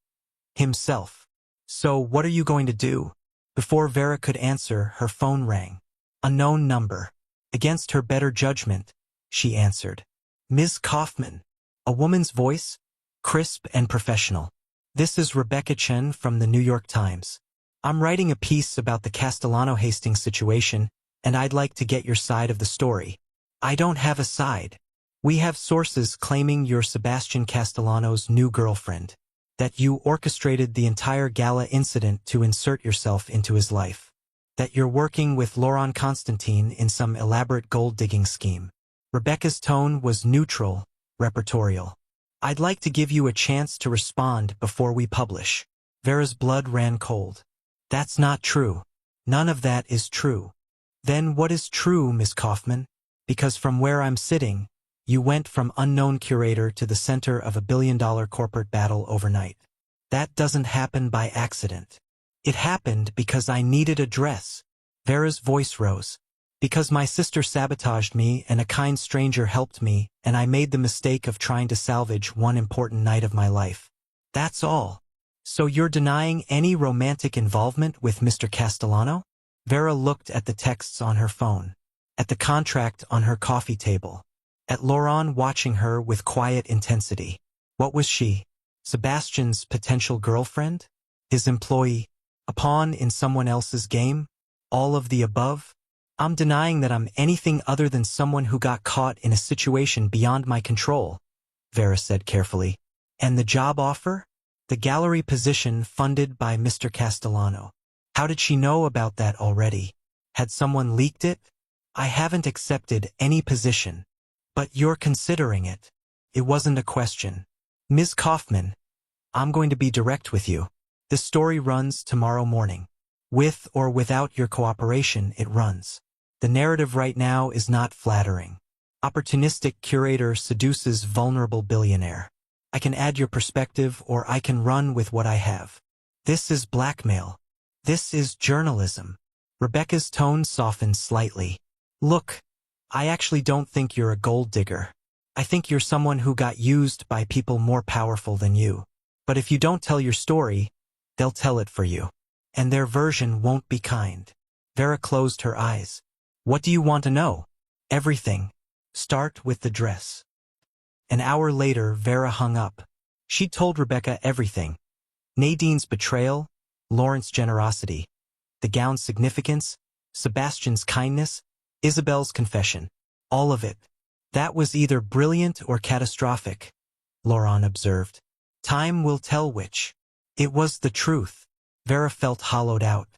Speaker 1: himself. So what are you going to do? Before Vera could answer, her phone rang. Unknown number. Against her better judgment, she answered. Ms. Kaufman. A woman's voice, crisp and professional. This is Rebecca Chen from the New York Times. I'm writing a piece about the Castellano-Hastings situation, and I'd like to get your side of the story. I don't have a side. We have sources claiming you're Sebastian Castellano's new girlfriend, that you orchestrated the entire gala incident to insert yourself into his life, that you're working with Laurent Constantine in some elaborate gold-digging scheme. Rebecca's tone was neutral, repertorial. I'd like to give you a chance to respond before we publish. Vera's blood ran cold. That's not true. None of that is true. Then what is true, Miss Kaufman? Because from where I'm sitting, you went from unknown curator to the center of a billion-dollar corporate battle overnight. That doesn't happen by accident. It happened because I needed a dress. Vera's voice rose. Because my sister sabotaged me and a kind stranger helped me, and I made the mistake of trying to salvage one important night of my life. That's all. So you're denying any romantic involvement with Mr. Castellano? Vera looked at the texts on her phone, at the contract on her coffee table, at Laurent watching her with quiet intensity. What was she? Sebastian's potential girlfriend? His employee? A pawn in someone else's game? All of the above? I'm denying that I'm anything other than someone who got caught in a situation beyond my control, Vera said carefully. And the job offer? The gallery position funded by Mr. Castellano. How did she know about that already? Had someone leaked it? I haven't accepted any position. But you're considering it. It wasn't a question. Ms. Kaufman, I'm going to be direct with you. The story runs tomorrow morning. With or without your cooperation, it runs. The narrative right now is not flattering. Opportunistic curator seduces vulnerable billionaire. I can add your perspective or I can run with what I have. This is blackmail. This is journalism. Rebecca's tone softened slightly. Look, I actually don't think you're a gold digger. I think you're someone who got used by people more powerful than you. But if you don't tell your story, they'll tell it for you. And their version won't be kind. Vera closed her eyes. What do you want to know? Everything. Start with the dress. An hour later, Vera hung up. She'd told Rebecca everything. Nadine's betrayal, Lawrence's generosity, the gown's significance, Sebastian's kindness, Isabel's confession. All of it. That was either brilliant or catastrophic, Laurent observed. Time will tell which. It was the truth. Vera felt hollowed out.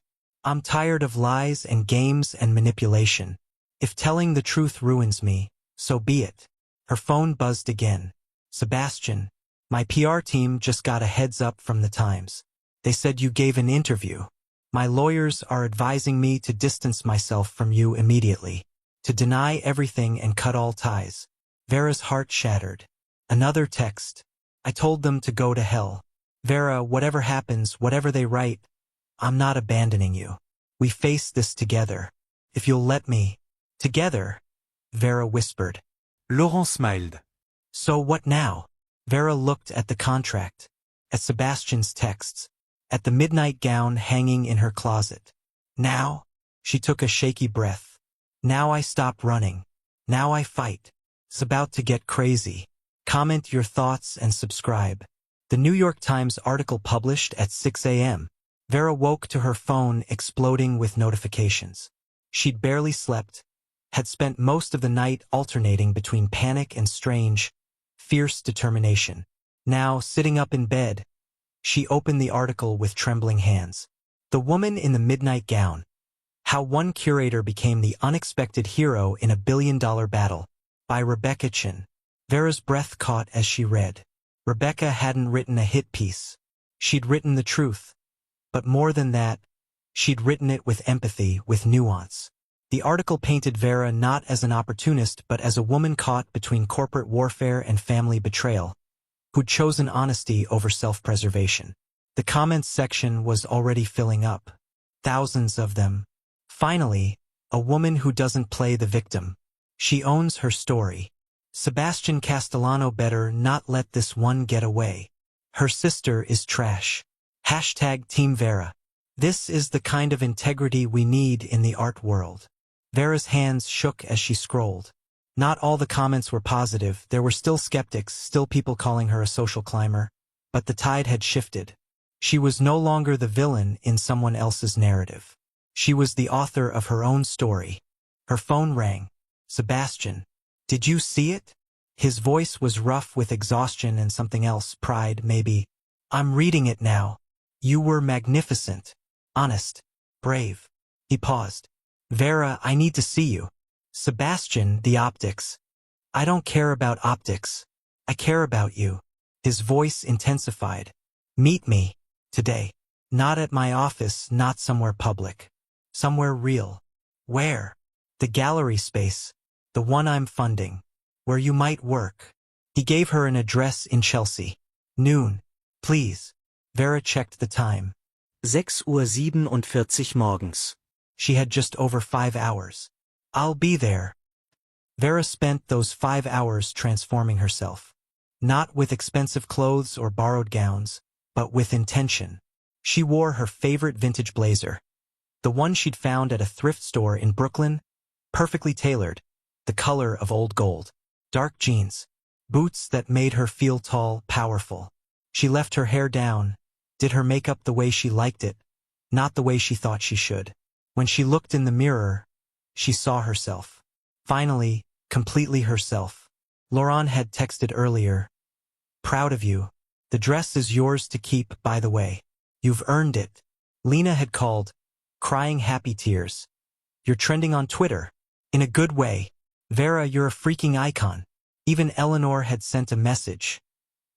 Speaker 1: I'm tired of lies and games and manipulation. If telling the truth ruins me, so be it. Her phone buzzed again. Sebastian, my PR team just got a heads up from the Times. They said you gave an interview. My lawyers are advising me to distance myself from you immediately, to deny everything and cut all ties. Vera's heart shattered. Another text. I told them to go to hell. Vera, whatever happens, whatever they write, I'm not abandoning you. We face this together. If you'll let me. Together, Vera whispered.
Speaker 2: Laurent smiled.
Speaker 1: So what now? Vera looked at the contract, at Sebastian's texts, at the midnight gown hanging in her closet. Now? She took a shaky breath. Now I stop running. Now I fight. It's about to get crazy. Comment your thoughts and subscribe. The New York Times article published at 6 a.m. Vera woke to her phone exploding with notifications. She'd barely slept, had spent most of the night alternating between panic and strange, fierce determination. Now, sitting up in bed, she opened the article with trembling hands. The Woman in the Midnight Gown. How One Curator Became the Unexpected Hero in a Billion-Dollar Battle, by Rebecca Chin. Vera's breath caught as she read. Rebecca hadn't written a hit piece. She'd written the truth. But more than that, she'd written it with empathy, with nuance. The article painted Vera not as an opportunist but as a woman caught between corporate warfare and family betrayal, who'd chosen honesty over self-preservation. The comments section was already filling up. Thousands of them. Finally, a woman who doesn't play the victim. She owns her story. Sebastian Castellano better not let this one get away. Her sister is trash. #Team Vera. This is the kind of integrity we need in the art world. Vera's hands shook as she scrolled. Not all the comments were positive. There were still skeptics, still people calling her a social climber. But the tide had shifted. She was no longer the villain in someone else's narrative. She was the author of her own story. Her phone rang. Sebastian. Did you see it? His voice was rough with exhaustion and something else, pride, maybe. I'm reading it now. You were magnificent. Honest. Brave. He paused. Vera, I need to see you. Sebastian, the optics. I don't care about optics. I care about you. His voice intensified. Meet me. Today. Not at my office, not somewhere public. Somewhere real. Where? The gallery space. The one I'm funding. Where you might work. He gave her an address in Chelsea. Noon. Please. Vera checked the time.
Speaker 3: 6:47 morgens.
Speaker 1: She had just over 5 hours. I'll be there. Vera spent those 5 hours transforming herself. Not with expensive clothes or borrowed gowns, but with intention. She wore her favorite vintage blazer. The one she'd found at a thrift store in Brooklyn, perfectly tailored, the color of old gold. Dark jeans, boots that made her feel tall, powerful. She left her hair down, did her makeup the way she liked it, not the way she thought she should. When she looked in the mirror, she saw herself. Finally, completely herself. Laurent had texted earlier, "Proud of you. The dress is yours to keep, by the way. You've earned it." Lena had called, crying happy tears. "You're trending on Twitter. In a good way. Vera, you're a freaking icon." Even Eleanor had sent a message.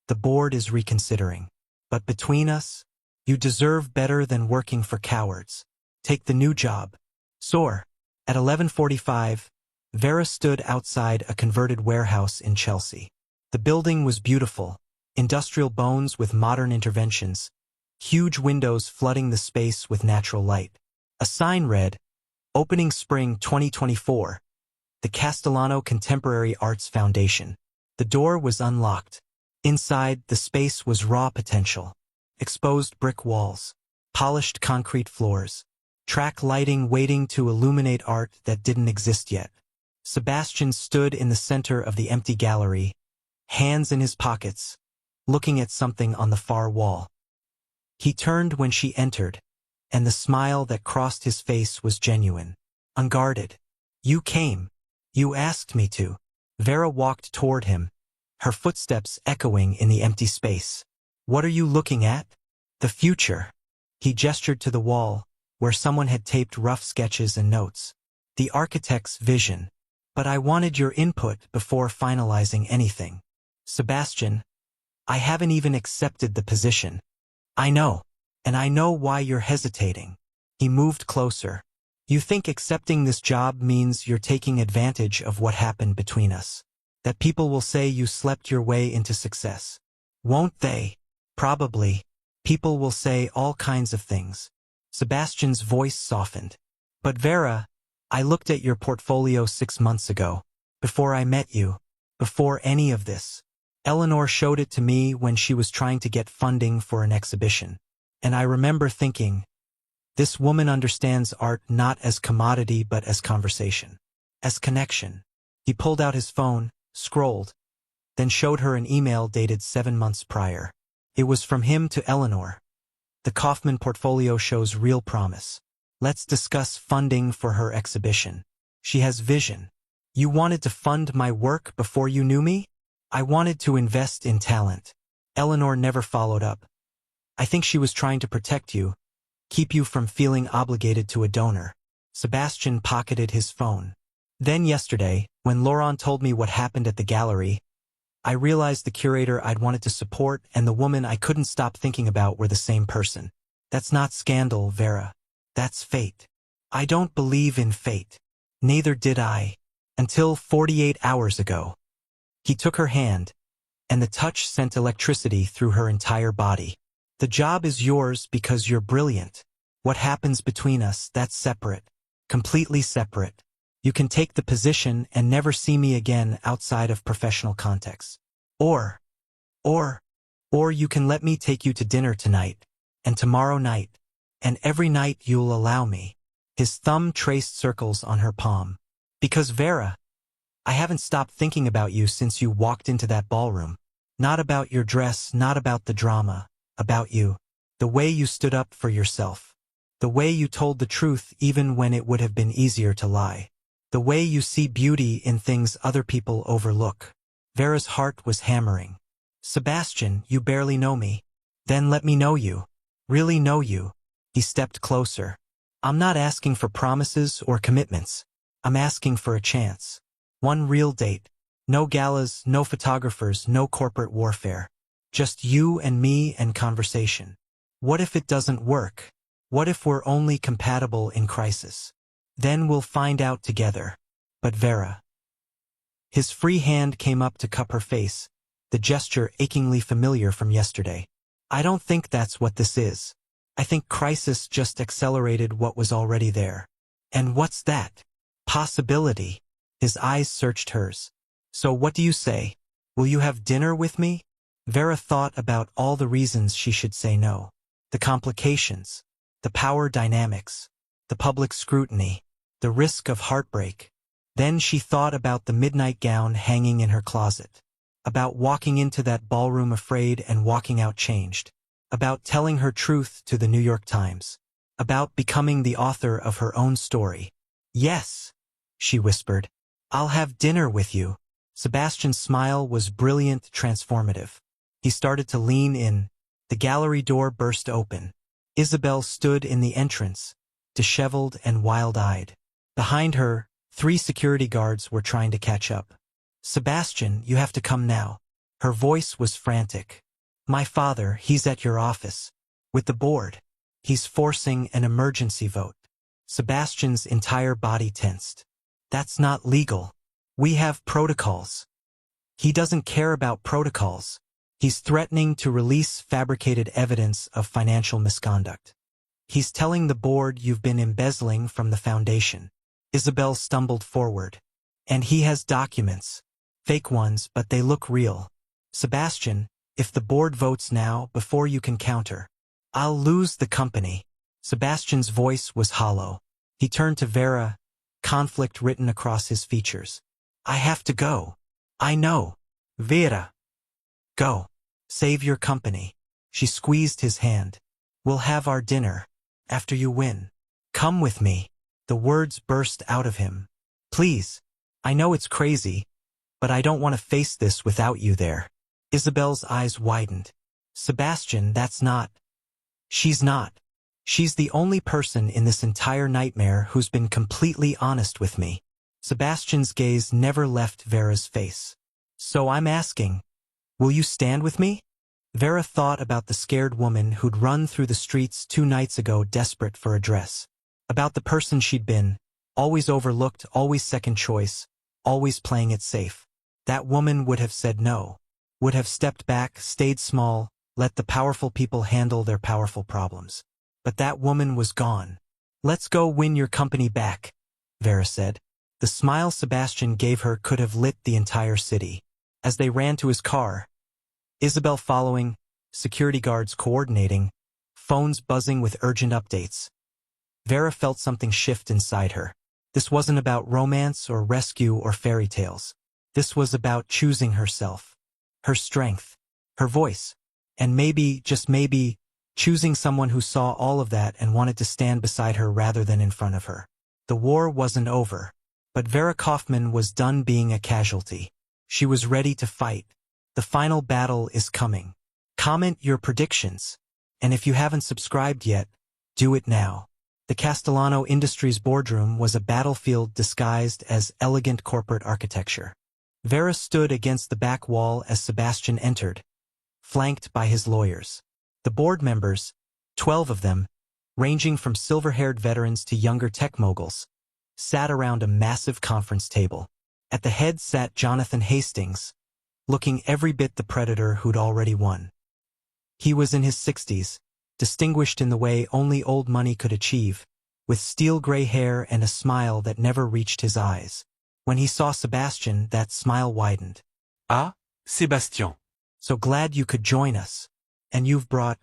Speaker 1: "The board is reconsidering. But between us, you deserve better than working for cowards. Take the new job." Soar. At 11:45, Vera stood outside a converted warehouse in Chelsea. The building was beautiful, industrial bones with modern interventions, huge windows flooding the space with natural light. A sign read, "Opening Spring 2024, the Castellano Contemporary Arts Foundation." The door was unlocked. Inside, the space was raw potential. Exposed brick walls, polished concrete floors, track lighting waiting to illuminate art that didn't exist yet. Sebastian stood in the center of the empty gallery, hands in his pockets, looking at something on the far wall. He turned when she entered, and the smile that crossed his face was genuine, unguarded. "You came. You asked me to." Vera walked toward him, her footsteps echoing in the empty space. "What are you looking at?" "The future." He gestured to the wall, where someone had taped rough sketches and notes. "The architect's vision. But I wanted your input before finalizing anything." "Sebastian, I haven't even accepted the position." "I know. And I know why you're hesitating." He moved closer. "You think accepting this job means you're taking advantage of what happened between us? That people will say you slept your way into success? Won't they?" "Probably. People will say all kinds of things." Sebastian's voice softened. "But Vera, I looked at your portfolio 6 months ago, before I met you, before any of this. Eleanor showed it to me when she was trying to get funding for an exhibition. And I remember thinking, this woman understands art not as commodity but as conversation, as connection." He pulled out his phone, scrolled, then showed her an email dated 7 months prior. It was from him to Eleanor. "The Kaufman portfolio shows real promise. Let's discuss funding for her exhibition. She has vision. You wanted to fund my work before you knew me? I wanted to invest in talent." Eleanor never followed up. "I think she was trying to protect you, keep you from feeling obligated to a donor." Sebastian pocketed his phone. "Then yesterday, when Laurent told me what happened at the gallery, I realized the curator I'd wanted to support and the woman I couldn't stop thinking about were the same person. That's not scandal, Vera. That's fate. I don't believe in fate. Neither did I. Until 48 hours ago." He took her hand, and the touch sent electricity through her entire body. "The job is yours because you're brilliant. What happens between us, that's separate. Completely separate. You can take the position and never see me again outside of professional context. Or you can let me take you to dinner tonight, and tomorrow night, and every night you'll allow me." His thumb traced circles on her palm. "Because Vera, I haven't stopped thinking about you since you walked into that ballroom. Not about your dress, not about the drama, about you. The way you stood up for yourself. The way you told the truth even when it would have been easier to lie. The way you see beauty in things other people overlook." Vera's heart was hammering. "Sebastian, you barely know me. Then let me know you. Really know you." He stepped closer. "I'm not asking for promises or commitments. I'm asking for a chance. One real date. No galas, no photographers, no corporate warfare. Just you and me and conversation. What if it doesn't work? What if we're only compatible in crisis? Then we'll find out together. But Vera." His free hand came up to cup her face, the gesture achingly familiar from yesterday. "I don't think that's what this is. I think crisis just accelerated what was already there." "And what's that?" "Possibility." His eyes searched hers. "So what do you say? Will you have dinner with me?" Vera thought about all the reasons she should say no. The complications, the power dynamics, the public scrutiny, the risk of heartbreak. Then she thought about the midnight gown hanging in her closet, about walking into that ballroom afraid and walking out changed, about telling her truth to the New York Times, About becoming the author of her own story. Yes, she whispered. I'll have dinner with you. Sebastian's smile was brilliant, transformative. He started to lean in. The gallery door burst open. Isabel stood in the entrance, disheveled and wild-eyed. Behind her, 3 security guards were trying to catch up. Sebastian, you have to come now. Her voice was frantic. My father, he's at your office. With the board. He's forcing an emergency vote. Sebastian's entire body tensed. That's not legal. We have protocols. He doesn't care about protocols. He's threatening to release fabricated evidence of financial misconduct. He's telling the board you've been embezzling from the foundation. Isabel stumbled forward. And he has documents. Fake ones, but they look real. Sebastian, if the board votes now, before you can counter, I'll lose the company. Sebastian's voice was hollow. He turned to Vera, conflict written across his features. I have to go. I know. Vera. Go. Save your company. She squeezed his hand. We'll have our dinner. After you win. Come with me. The words burst out of him. Please. I know it's crazy, but I don't want to face this without you there. Isabel's eyes widened. Sebastian, that's not. She's not. She's the only person in this entire nightmare who's been completely honest with me. Sebastian's gaze never left Vera's face. So I'm asking, will you stand with me? Vera thought about the scared woman who'd run through the streets 2 nights ago desperate for a dress. About the person she'd been, always overlooked, always second choice, always playing it safe. That woman would have said no. Would have stepped back, stayed small, let the powerful people handle their powerful problems. But that woman was gone. Let's go win your company back, Vera said. The smile Sebastian gave her could have lit the entire city. As they ran to his car, Isabel following, security guards coordinating, phones buzzing with urgent updates. Vera felt something shift inside her. This wasn't about romance or rescue or fairy tales. This was about choosing herself, her strength, her voice, and maybe, just maybe, choosing someone who saw all of that and wanted to stand beside her rather than in front of her. The war wasn't over, but Vera Kaufman was done being a casualty. She was ready to fight. The final battle is coming. Comment your predictions, and if you haven't subscribed yet, do it now. The Castellano Industries boardroom was a battlefield disguised as elegant corporate architecture. Vera stood against the back wall as Sebastian entered, flanked by his lawyers. The board members, 12 of them, ranging from silver-haired veterans to younger tech moguls, sat around a massive conference table. At the head sat Jonathan Hastings, looking every bit the predator who'd already won. He was in his 60s, distinguished in the way only old money could achieve, with steel-gray hair and a smile that never reached his eyes. When he saw Sebastian, that smile widened.
Speaker 2: Ah, Sébastien.
Speaker 1: So glad you could join us. And you've brought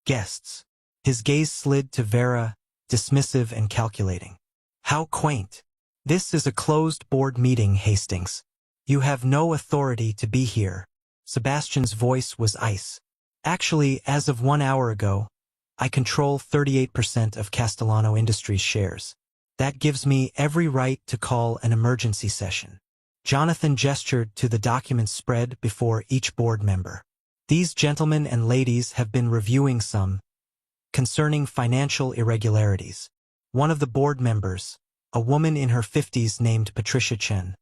Speaker 1: guests. His gaze slid to Vera, dismissive and calculating. How quaint. This is a closed board meeting, Hastings. You have no authority to be here. Sebastian's voice was ice. Actually, as of 1 hour ago, I control 38% of Castellano Industries shares. That gives me every right to call an emergency session. Jonathan gestured to the documents spread before each board member. These gentlemen and ladies have been reviewing some concerning financial irregularities. One of the board members, a woman in her 50s named Patricia Chen,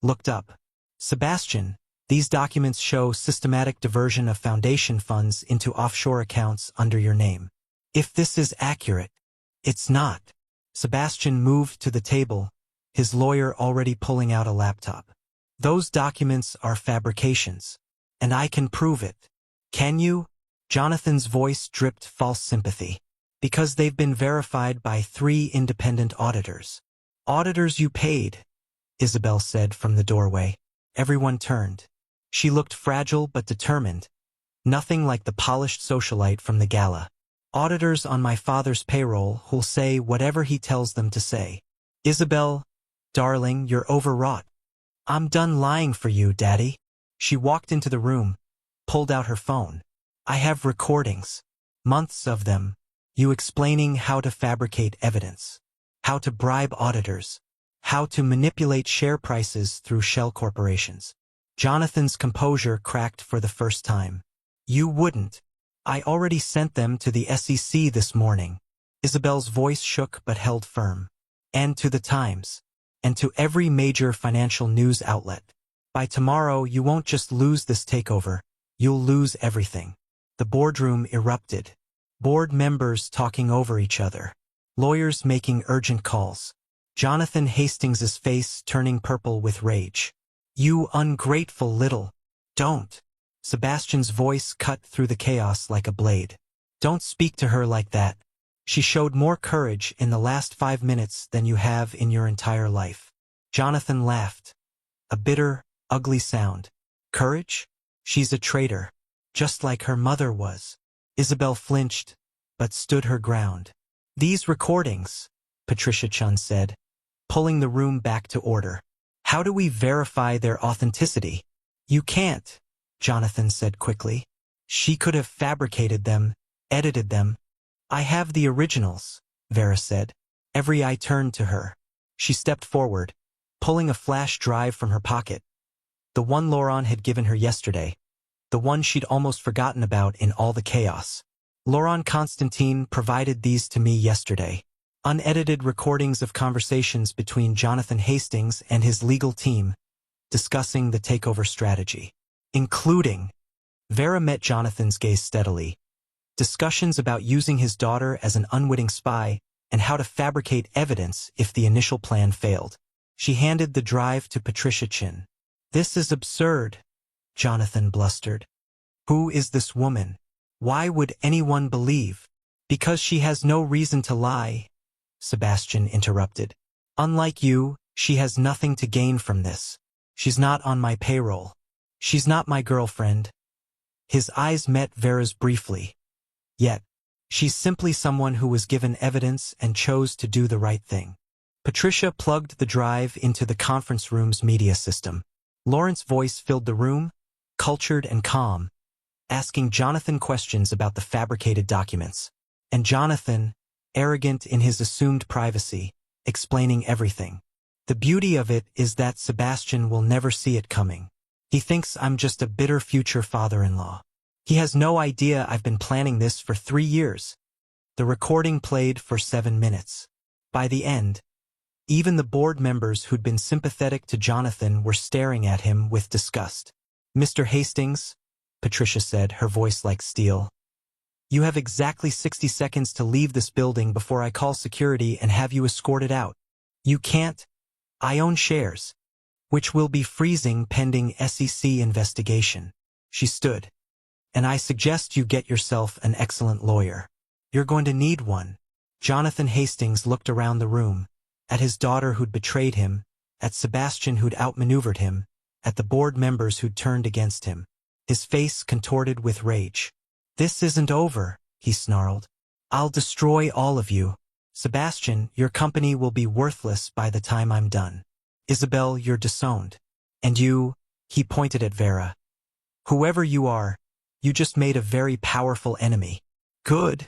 Speaker 1: looked up. Sebastian, these documents show systematic diversion of foundation funds into offshore accounts under your name. If this is accurate, it's not. Sebastian moved to the table, his lawyer already pulling out a laptop. Those documents are fabrications, and I can prove it. Can you? Jonathan's voice dripped false sympathy. Because they've been verified by 3 independent auditors. Auditors you paid, Isabel said from the doorway. Everyone turned. She looked fragile but determined, nothing like the polished socialite from the gala. Auditors on my father's payroll who'll say whatever he tells them to say. Isabel, darling, you're overwrought. I'm done lying for you, Daddy. She walked into the room, pulled out her phone. I have recordings. Months of them. You explaining how to fabricate evidence, how to bribe auditors, how to manipulate share prices through shell corporations. Jonathan's composure cracked for the first time. You wouldn't. I already sent them to the SEC this morning. Isabel's voice shook but held firm. And to the Times. And to every major financial news outlet. By tomorrow, you won't just lose this takeover, you'll lose everything. The boardroom erupted. Board members talking over each other. Lawyers making urgent calls. Jonathan Hastings's face turning purple with rage. You ungrateful little. Don't. Sebastian's voice cut through the chaos like a blade. Don't speak to her like that. She showed more courage in the last 5 minutes than you have in your entire life. Jonathan laughed. A bitter, ugly sound. Courage? She's a traitor. Just like her mother was. Isabel flinched, but stood her ground. These recordings, Patricia Chun said, pulling the room back to order. How do we verify their authenticity? You can't, Jonathan said quickly. She could have fabricated them, edited them. I have the originals, Vera said. Every eye turned to her. She stepped forward, pulling a flash drive from her pocket. The one Laurent had given her yesterday. The one she'd almost forgotten about in all the chaos. Laurent Constantine provided these to me yesterday. Unedited recordings of conversations between Jonathan Hastings and his legal team, discussing the takeover strategy. Including, Vera met Jonathan's gaze steadily, discussions about using his daughter as an unwitting spy and how to fabricate evidence if the initial plan failed. She handed the drive to Patricia Chin. This is absurd, Jonathan blustered. Who is this woman? Why would anyone believe? Because she has no reason to lie, Sebastian interrupted. Unlike you, she has nothing to gain from this. She's not on my payroll. She's not my girlfriend. His eyes met Vera's briefly. Yet, she's simply someone who was given evidence and chose to do the right thing. Patricia plugged the drive into the conference room's media system. Lawrence's voice filled the room, cultured and calm, asking Jonathan questions about the fabricated documents. And Jonathan, arrogant in his assumed privacy, explaining everything. The beauty of it is that Sebastian will never see it coming. He thinks I'm just a bitter future father-in-law. He has no idea I've been planning this for 3 years. The recording played for 7 minutes. By the end, even the board members who'd been sympathetic to Jonathan were staring at him with disgust. Mr. Hastings, Patricia said, her voice like steel. You have exactly 60 seconds to leave this building before I call security and have you escorted out. You can't. I own shares, which will be freezing pending SEC investigation. She stood. And I suggest you get yourself an excellent lawyer. You're going to need one. Jonathan Hastings looked around the room, at his daughter who'd betrayed him, at Sebastian who'd outmaneuvered him, at the board members who'd turned against him. His face contorted with rage. This isn't over, he snarled. I'll destroy all of you. Sebastian, your company will be worthless by the time I'm done. Isabel, you're disowned. And you, he pointed at Vera. Whoever you are, you just made a very powerful enemy. Good,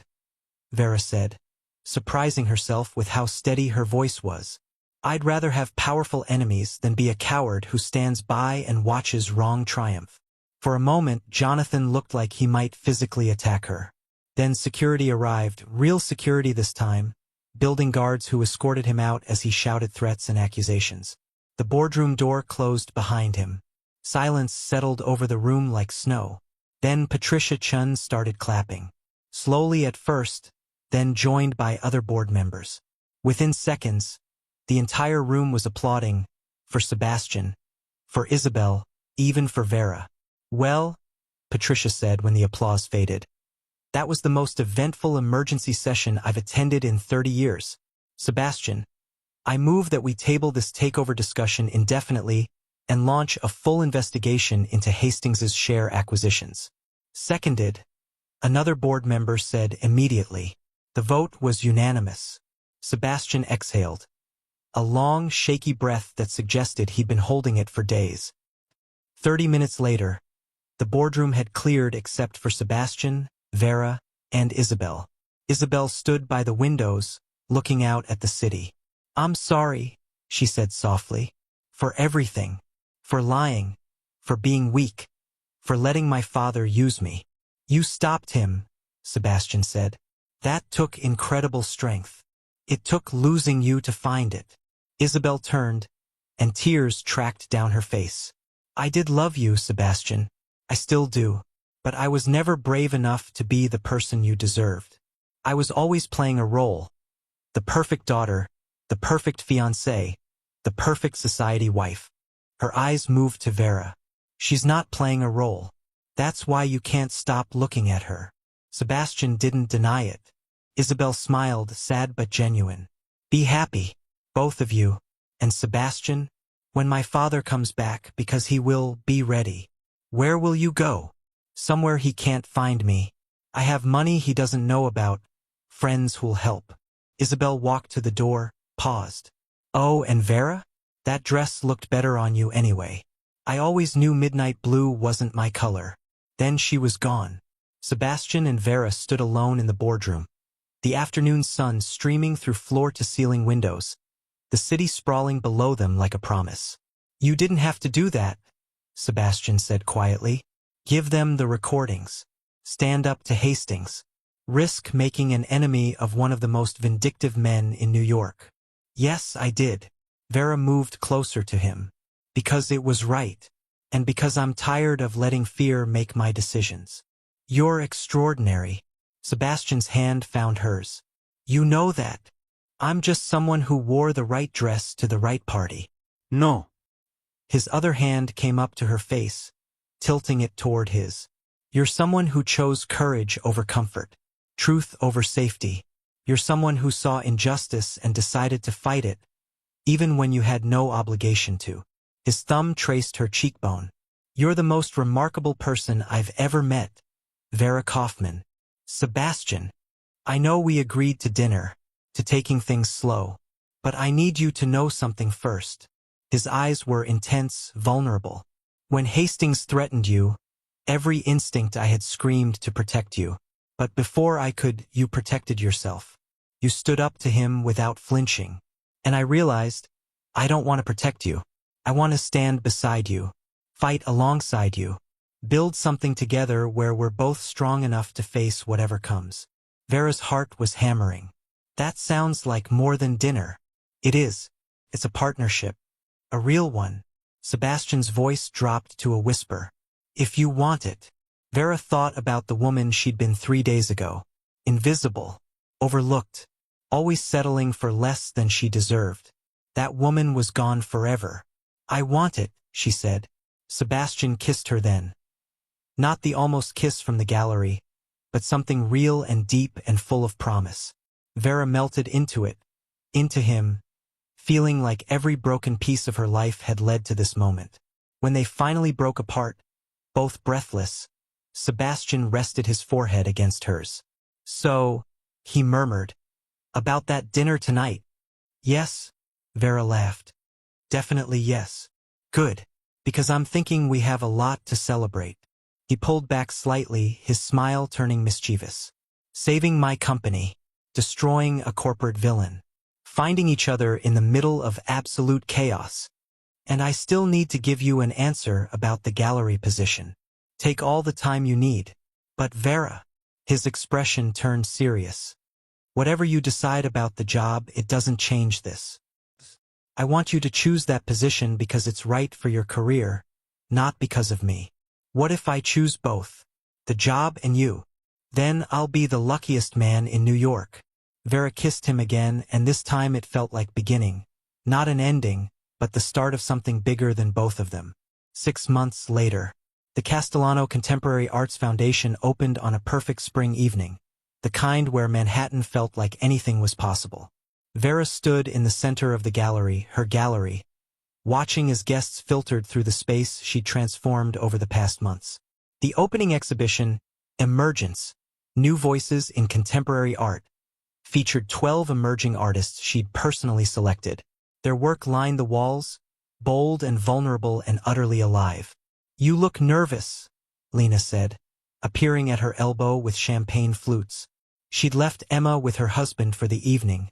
Speaker 1: Vera said, surprising herself with how steady her voice was. I'd rather have powerful enemies than be a coward who stands by and watches wrong triumph. For a moment, Jonathan looked like he might physically attack her. Then security arrived, real security this time, building guards who escorted him out as he shouted threats and accusations. The boardroom door closed behind him. Silence settled over the room like snow. Then Patricia Chun started clapping. Slowly at first, then joined by other board members. Within seconds, the entire room was applauding, for Sebastian, for Isabel, even for Vera. Well, Patricia said when the applause faded. That was the most eventful emergency session I've attended in 30 years. Sebastian, I move that we table this takeover discussion indefinitely and launch a full investigation into Hastings's share acquisitions. Seconded, another board member said immediately. The vote was unanimous. Sebastian exhaled. A long, shaky breath that suggested he'd been holding it for days. 30 minutes later, the boardroom had cleared except for Sebastian, Vera, and Isabel. Isabel stood by the windows, looking out at the city. I'm sorry, she said softly. For everything. For lying. For being weak. For letting my father use me. You stopped him, Sebastian said. That took incredible strength. It took losing you to find it. Isabel turned, and tears tracked down her face. I did love you, Sebastian. I still do. But I was never brave enough to be the person you deserved. I was always playing a role. The perfect daughter, the perfect fiancée, the perfect society wife. Her eyes moved to Vera. She's not playing a role. That's why you can't stop looking at her. Sebastian didn't deny it. Isabel smiled, sad but genuine. Be happy, both of you. And Sebastian, when my father comes back, because he will, be ready. Where will you go? Somewhere he can't find me. I have money he doesn't know about. Friends who'll help. Isabel walked to the door, paused. Oh, and Vera? That dress looked better on you anyway. I always knew midnight blue wasn't my color. Then she was gone. Sebastian and Vera stood alone in the boardroom. The afternoon sun streaming through floor-to-ceiling windows. The city sprawling below them like a promise. You didn't have to do that, Sebastian said quietly. Give them the recordings. Stand up to Hastings. Risk making an enemy of one of the most vindictive men in New York. Yes, I did. Vera moved closer to him. Because it was right. And because I'm tired of letting fear make my decisions. You're extraordinary. Sebastian's hand found hers. You know that. I'm just someone who wore the right dress to the right party.
Speaker 2: No.
Speaker 1: His other hand came up to her face, tilting it toward his. You're someone who chose courage over comfort, truth over safety. You're someone who saw injustice and decided to fight it, even when you had no obligation to. His thumb traced her cheekbone. You're the most remarkable person I've ever met. Vera Kaufman. Sebastian. I know we agreed to dinner, to taking things slow, but I need you to know something first. His eyes were intense, vulnerable. When Hastings threatened you, every instinct I had screamed to protect you. But before I could, you protected yourself. You stood up to him without flinching. And I realized, I don't want to protect you. I want to stand beside you, fight alongside you, build something together where we're both strong enough to face whatever comes. Vera's heart was hammering. That sounds like more than dinner. It is. It's a partnership. A real one. Sebastian's voice dropped to a whisper. If you want it. Vera thought about the woman she'd been 3 days ago. Invisible. Overlooked. Always settling for less than she deserved. That woman was gone forever. I want it, she said. Sebastian kissed her then. Not the almost kiss from the gallery, but something real and deep and full of promise. Vera melted into it, into him, feeling like every broken piece of her life had led to this moment. When they finally broke apart, both breathless, Sebastian rested his forehead against hers. So, he murmured, about that dinner tonight. Yes, Vera laughed. Definitely yes. Good, because I'm thinking we have a lot to celebrate. He pulled back slightly, his smile turning mischievous. Saving my company, destroying a corporate villain, finding each other in the middle of absolute chaos. And I still need to give you an answer about the gallery position. Take all the time you need. But Vera, his expression turned serious. Whatever you decide about the job, it doesn't change this. I want you to choose that position because it's right for your career, not because of me. What if I choose both? The job and you? Then I'll be the luckiest man in New York. Vera kissed him again, and this time it felt like beginning. Not an ending, but the start of something bigger than both of them. 6 months later, the Castellano Contemporary Arts Foundation opened on a perfect spring evening, the kind where Manhattan felt like anything was possible. Vera stood in the center of the gallery, her gallery, watching as guests filtered through the space she'd transformed over the past months. The opening exhibition, Emergence, New Voices in Contemporary Art, featured 12 emerging artists she'd personally selected. Their work lined the walls, bold and vulnerable and utterly alive. You look nervous, Lena said, appearing at her elbow with champagne flutes. She'd left Emma with her husband for the evening,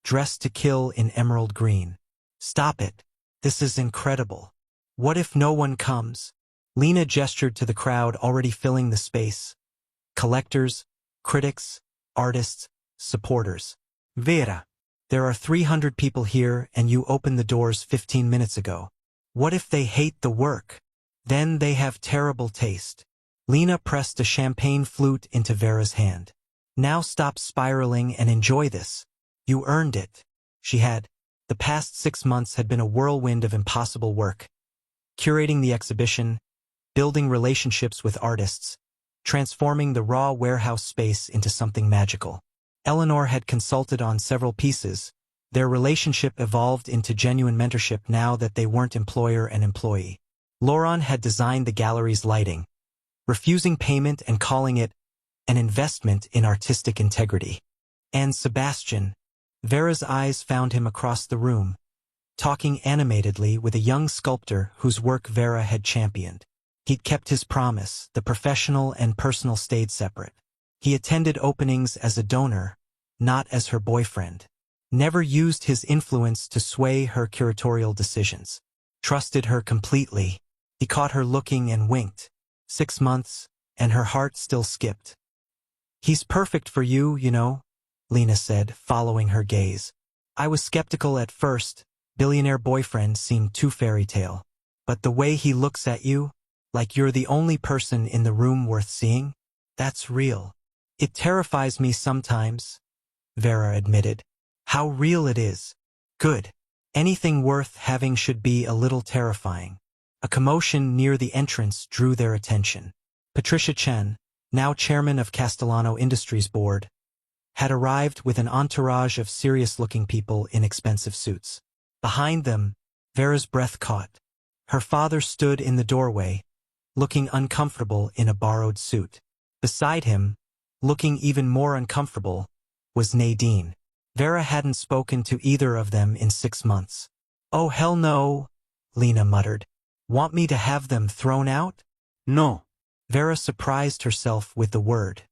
Speaker 1: dressed to kill in emerald green. Stop it. This is incredible. What if no one comes? Lena gestured to the crowd already filling the space. Collectors, critics, artists, supporters.
Speaker 3: Vera.
Speaker 1: There are 300 people here and you opened the doors 15 minutes ago. What if they hate the work? Then they have terrible taste. Lena pressed a champagne flute into Vera's hand. Now stop spiraling and enjoy this. You earned it. She had. The past 6 months had been a whirlwind of impossible work. Curating the exhibition, building relationships with artists, transforming the raw warehouse space into something magical. Eleanor had consulted on several pieces. Their relationship evolved into genuine mentorship now that they weren't employer and employee. Lauren had designed the gallery's lighting, refusing payment and calling it an investment in artistic integrity. And Sebastian, Vera's eyes found him across the room, talking animatedly with a young sculptor whose work Vera had championed. He'd kept his promise, the professional and personal stayed separate. He attended openings as a donor, not as her boyfriend. Never used his influence to sway her curatorial decisions. Trusted her completely. He caught her looking and winked. 6 months, and her heart still skipped. He's perfect for you, you know, Lena said, following her gaze. I was skeptical at first. Billionaire boyfriend seemed too fairy tale. But the way he looks at you, like you're the only person in the room worth seeing, that's real. It terrifies me sometimes, Vera admitted. How real it is. Good. Anything worth having should be a little terrifying. A commotion near the entrance drew their attention. Patricia Chen, now chairman of Castellano Industries Board, had arrived with an entourage of serious-looking people in expensive suits. Behind them, Vera's breath caught. Her father stood in the doorway, looking uncomfortable in a borrowed suit. Beside him, looking even more uncomfortable, was Nadine. Vera hadn't spoken to either of them in 6 months. Oh hell no, Lena muttered. Want me to have them thrown out?
Speaker 3: No.
Speaker 1: Vera surprised herself with the word.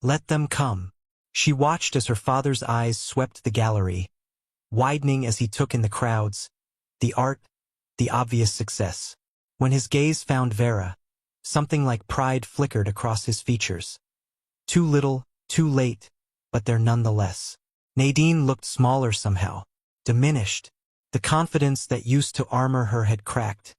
Speaker 1: Let them come. She watched as her father's eyes swept the gallery, widening as he took in the crowds, the art, the obvious success. When his gaze found Vera, something like pride flickered across his features. Too little, too late, but there nonetheless. Nadine looked smaller somehow, diminished. The confidence that used to armor her had cracked,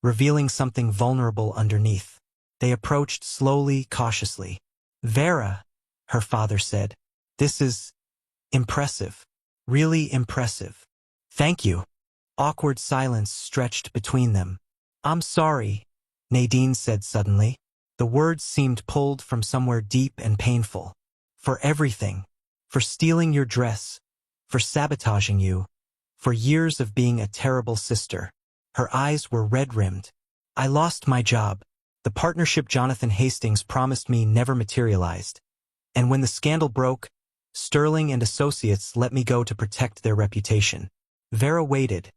Speaker 1: revealing something vulnerable underneath. They approached slowly, cautiously. Vera, her father said, this is impressive. Really impressive. Thank you. Awkward silence stretched between them. I'm sorry, Nadine said suddenly. The words seemed pulled from somewhere deep and painful. For everything. For stealing your dress. For sabotaging you. For years of being a terrible sister. Her eyes were red-rimmed. I lost my job. The partnership Jonathan Hastings promised me never materialized. And when the scandal broke, Sterling and Associates let me go to protect their reputation. Vera waited,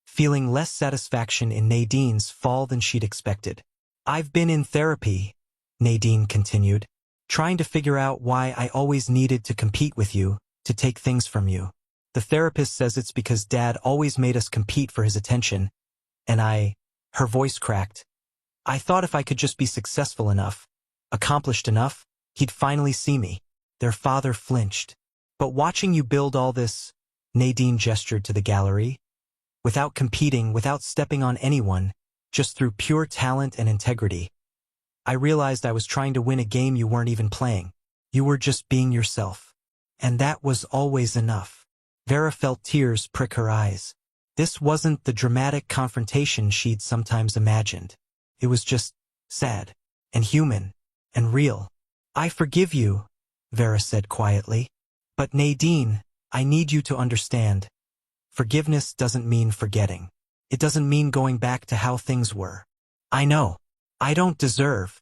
Speaker 1: feeling less satisfaction in Nadine's fall than she'd expected. I've been in therapy, Nadine continued, trying to figure out why I always needed to compete with you, to take things from you. The therapist says it's because Dad always made us compete for his attention, and her voice cracked. I thought if I could just be successful enough, accomplished enough, he'd finally see me. Their father flinched. But watching you build all this, Nadine gestured to the gallery, without competing, without stepping on anyone, just through pure talent and integrity, I realized I was trying to win a game you weren't even playing. You were just being yourself. And that was always enough. Vera felt tears prick her eyes. This wasn't the dramatic confrontation she'd sometimes imagined. It was just sad, and human, and real. I forgive you, Vera said quietly. But Nadine, I need you to understand. Forgiveness doesn't mean forgetting. It doesn't mean going back to how things were. I know. I don't deserve.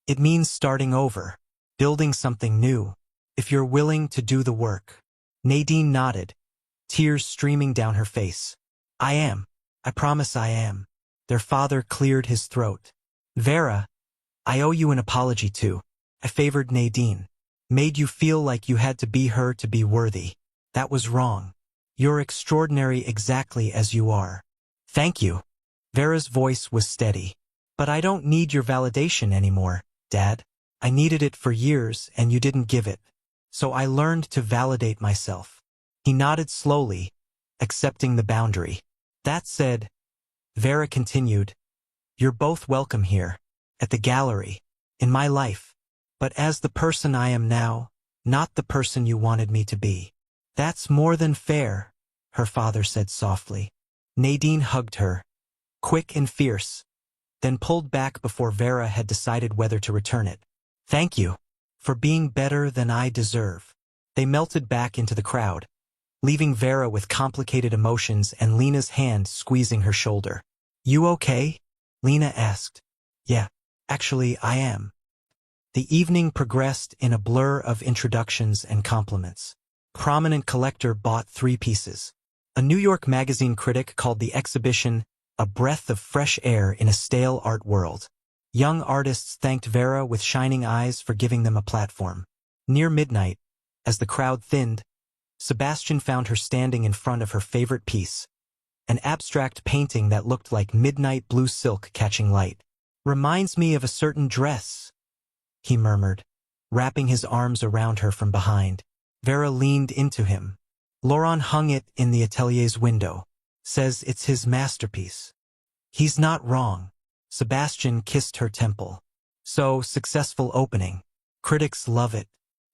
Speaker 1: It means starting over, building something new, if you're willing to do the work. Nadine nodded, tears streaming down her face. I am. I promise I am. Their father cleared his throat. Vera, I owe you an apology too. I favored Nadine. Made you feel like you had to be her to be worthy. That was wrong. You're extraordinary exactly as you are. Thank you. Vera's voice was steady. But I don't need your validation anymore, Dad. I needed it for years and you didn't give it. So I learned to validate myself. He nodded slowly, accepting the boundary. That said, Vera continued, you're both welcome here, at the gallery, in my life. But as the person I am now, not the person you wanted me to be. That's more than fair, her father said softly. Nadine hugged her, quick and fierce, then pulled back before Vera had decided whether to return it. Thank you, for being better than I deserve. They melted back into the crowd, leaving Vera with complicated emotions and Lena's hand squeezing her shoulder. You okay? Lena asked. Yeah, actually I am. The evening progressed in a blur of introductions and compliments. Prominent collector bought 3 pieces. A New York magazine critic called the exhibition a breath of fresh air in a stale art world. Young artists thanked Vera with shining eyes for giving them a platform. Near midnight, as the crowd thinned, Sebastian found her standing in front of her favorite piece, an abstract painting that looked like midnight blue silk catching light. Reminds me of a certain dress, he murmured, wrapping his arms around her from behind. Vera leaned into him. Laurent hung it in the atelier's window. Says it's his masterpiece. He's not wrong. Sebastian kissed her temple. So, successful opening. Critics love it.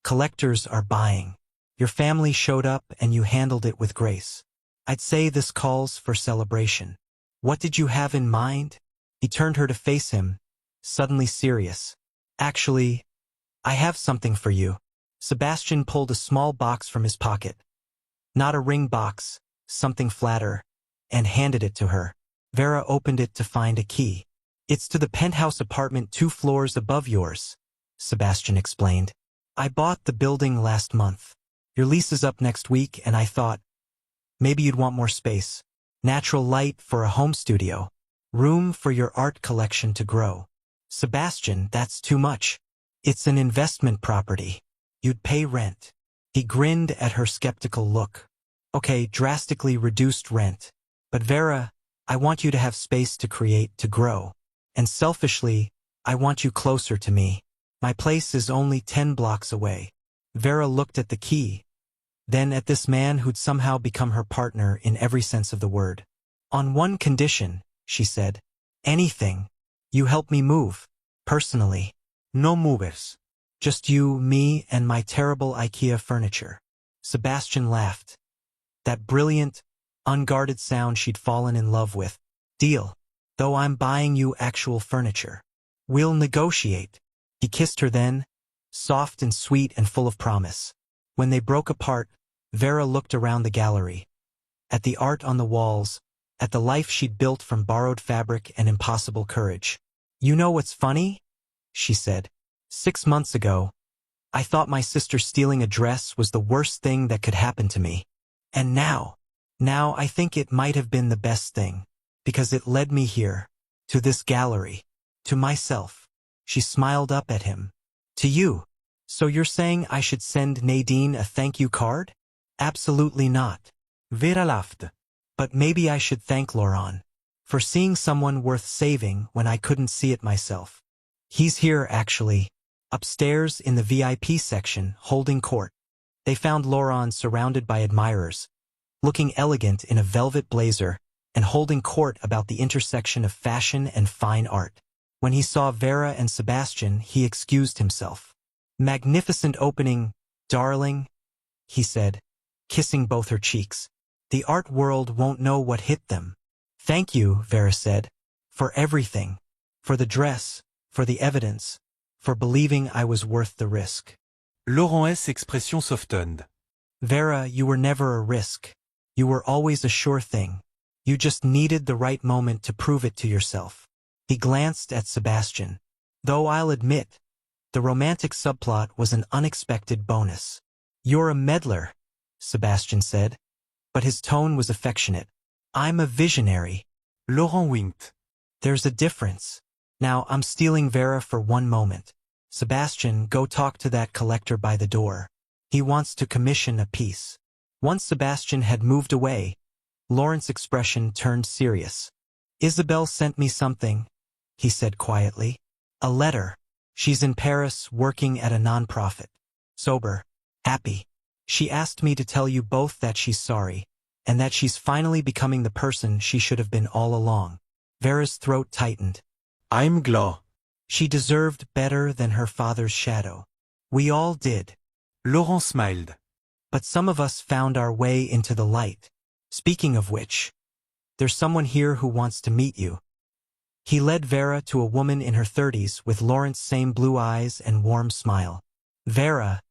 Speaker 1: Collectors are buying. Your family showed up and you handled it with grace. I'd say this calls for celebration. What did you have in mind? He turned her to face him, suddenly serious. Actually, I have something for you. Sebastian pulled a small box from his pocket. Not a ring box, something flatter, and handed it to her. Vera opened it to find a key. It's to the penthouse apartment 2 floors above yours, Sebastian explained. I bought the building last month. Your lease is up next week and I thought, maybe you'd want more space. Natural light for a home studio. Room for your art collection to grow. Sebastian, that's too much. It's an investment property. You'd pay rent. He grinned at her skeptical look. Okay, drastically reduced rent. But Vera, I want you to have space to create, to grow. And selfishly, I want you closer to me. My place is only 10 blocks away. Vera looked at the key, then at this man who'd somehow become her partner in every sense of the word. On one condition, she said. Anything. You help me move. Personally. No movers. Just you, me, and my terrible IKEA furniture. Sebastian laughed. That brilliant, unguarded sound she'd fallen in love with. Deal. Though I'm buying you actual furniture. We'll negotiate. He kissed her then, soft and sweet and full of promise. When they broke apart, Vera looked around the gallery. At the art on the walls, at the life she'd built from borrowed fabric and impossible courage. You know what's funny? She said. 6 months ago, I thought my sister stealing a dress was the worst thing that could happen to me. And now I think it might have been the best thing, because it led me here, to this gallery, to myself. She smiled up at him. To you. So you're saying I should send Nadine a thank you card? Absolutely not. Vera laughed. But maybe I should thank Laurent for seeing someone worth saving when I couldn't see it myself. He's here, actually, upstairs in the VIP section, holding court. They found Laurent surrounded by admirers, looking elegant in a velvet blazer and holding court about the intersection of fashion and fine art. When he saw Vera and Sebastian, he excused himself. Magnificent opening, darling, he said, kissing both her cheeks. The art world won't know what hit them. Thank you, Vera said, for everything, for the dress, for the evidence, for believing I was worth the risk.
Speaker 2: Laurent's expression softened.
Speaker 1: Vera, you were never a risk. You were always a sure thing. You just needed the right moment to prove it to yourself. He glanced at Sebastian. Though I'll admit, the romantic subplot was an unexpected bonus. You're a meddler, Sebastian said, but his tone was affectionate. I'm a visionary.
Speaker 2: Laurent winked.
Speaker 1: There's a difference. Now I'm stealing Vera for one moment. Sebastian, go talk to that collector by the door. He wants to commission a piece. Once Sebastian had moved away, Lawrence's expression turned serious. Isabel sent me something, he said quietly. A letter. She's in Paris working at a nonprofit. Sober. Happy. She asked me to tell you both that she's sorry, and that she's finally becoming the person she should have been all along. Vera's throat tightened.
Speaker 2: I'm glad.
Speaker 1: She deserved better than her father's shadow. We all did.
Speaker 2: Laurent smiled.
Speaker 1: But some of us found our way into the light. Speaking of which, there's someone here who wants to meet you. He led Vera to a woman in her 30s with Laurence's same blue eyes and warm smile. Vera,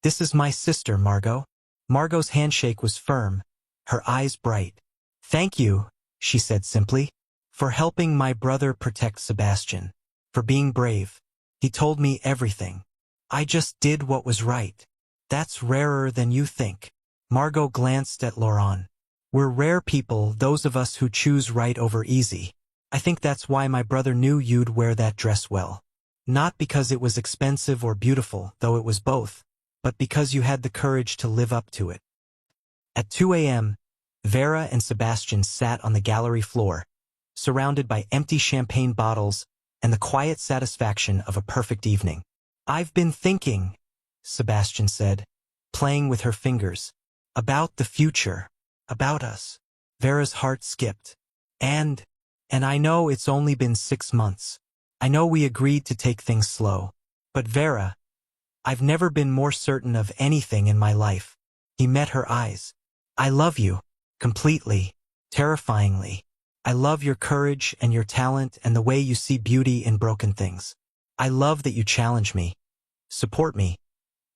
Speaker 1: this is my sister, Margot. Margot's handshake was firm, her eyes bright. Thank you, she said simply, for helping my brother protect Sebastian, for being brave. He told me everything. I just did what was right. That's rarer than you think. Margot glanced at Laurent. We're rare people, those of us who choose right over easy. I think that's why my brother knew you'd wear that dress well. Not because it was expensive or beautiful, though it was both, but because you had the courage to live up to it. At 2 a.m., Vera and Sebastian sat on the gallery floor, surrounded by empty champagne bottles and the quiet satisfaction of a perfect evening. I've been thinking, Sebastian said, playing with her fingers, about the future, about us. Vera's heart skipped. And I know it's only been 6 months. I know we agreed to take things slow. But Vera, I've never been more certain of anything in my life. He met her eyes. I love you. Completely. Terrifyingly. I love your courage and your talent and the way you see beauty in broken things. I love that you challenge me. Support me.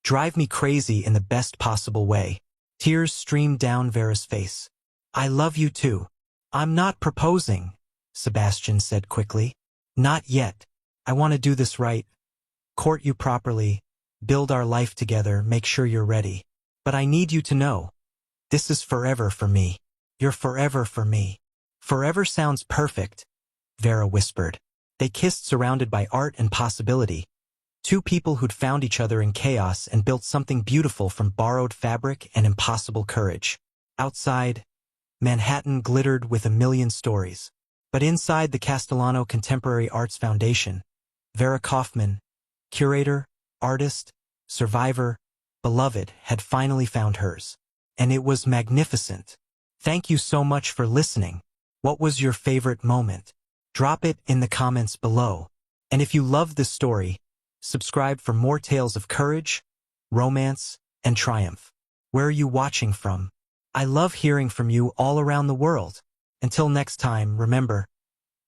Speaker 1: Drive me crazy in the best possible way. Tears streamed down Vera's face. I love you too. I'm not proposing, Sebastian said quickly. Not yet. I want to do this right. Court you properly. Build our life together. Make sure you're ready. But I need you to know. This is forever for me. You're forever for me. Forever sounds perfect, Vera whispered. They kissed surrounded by art and possibility. Two people who'd found each other in chaos and built something beautiful from borrowed fabric and impossible courage. Outside, Manhattan glittered with a million stories. But inside the Castellano Contemporary Arts Foundation, Vera Kaufman, curator, artist, survivor, beloved, had finally found hers. And it was magnificent. Thank you so much for listening. What was your favorite moment? Drop it in the comments below. And if you loved this story, subscribe for more tales of courage, romance, and triumph. Where are you watching from? I love hearing from you all around the world. Until next time, remember,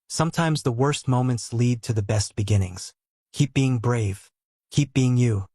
Speaker 1: sometimes the worst moments lead to the best beginnings. Keep being brave. Keep being you.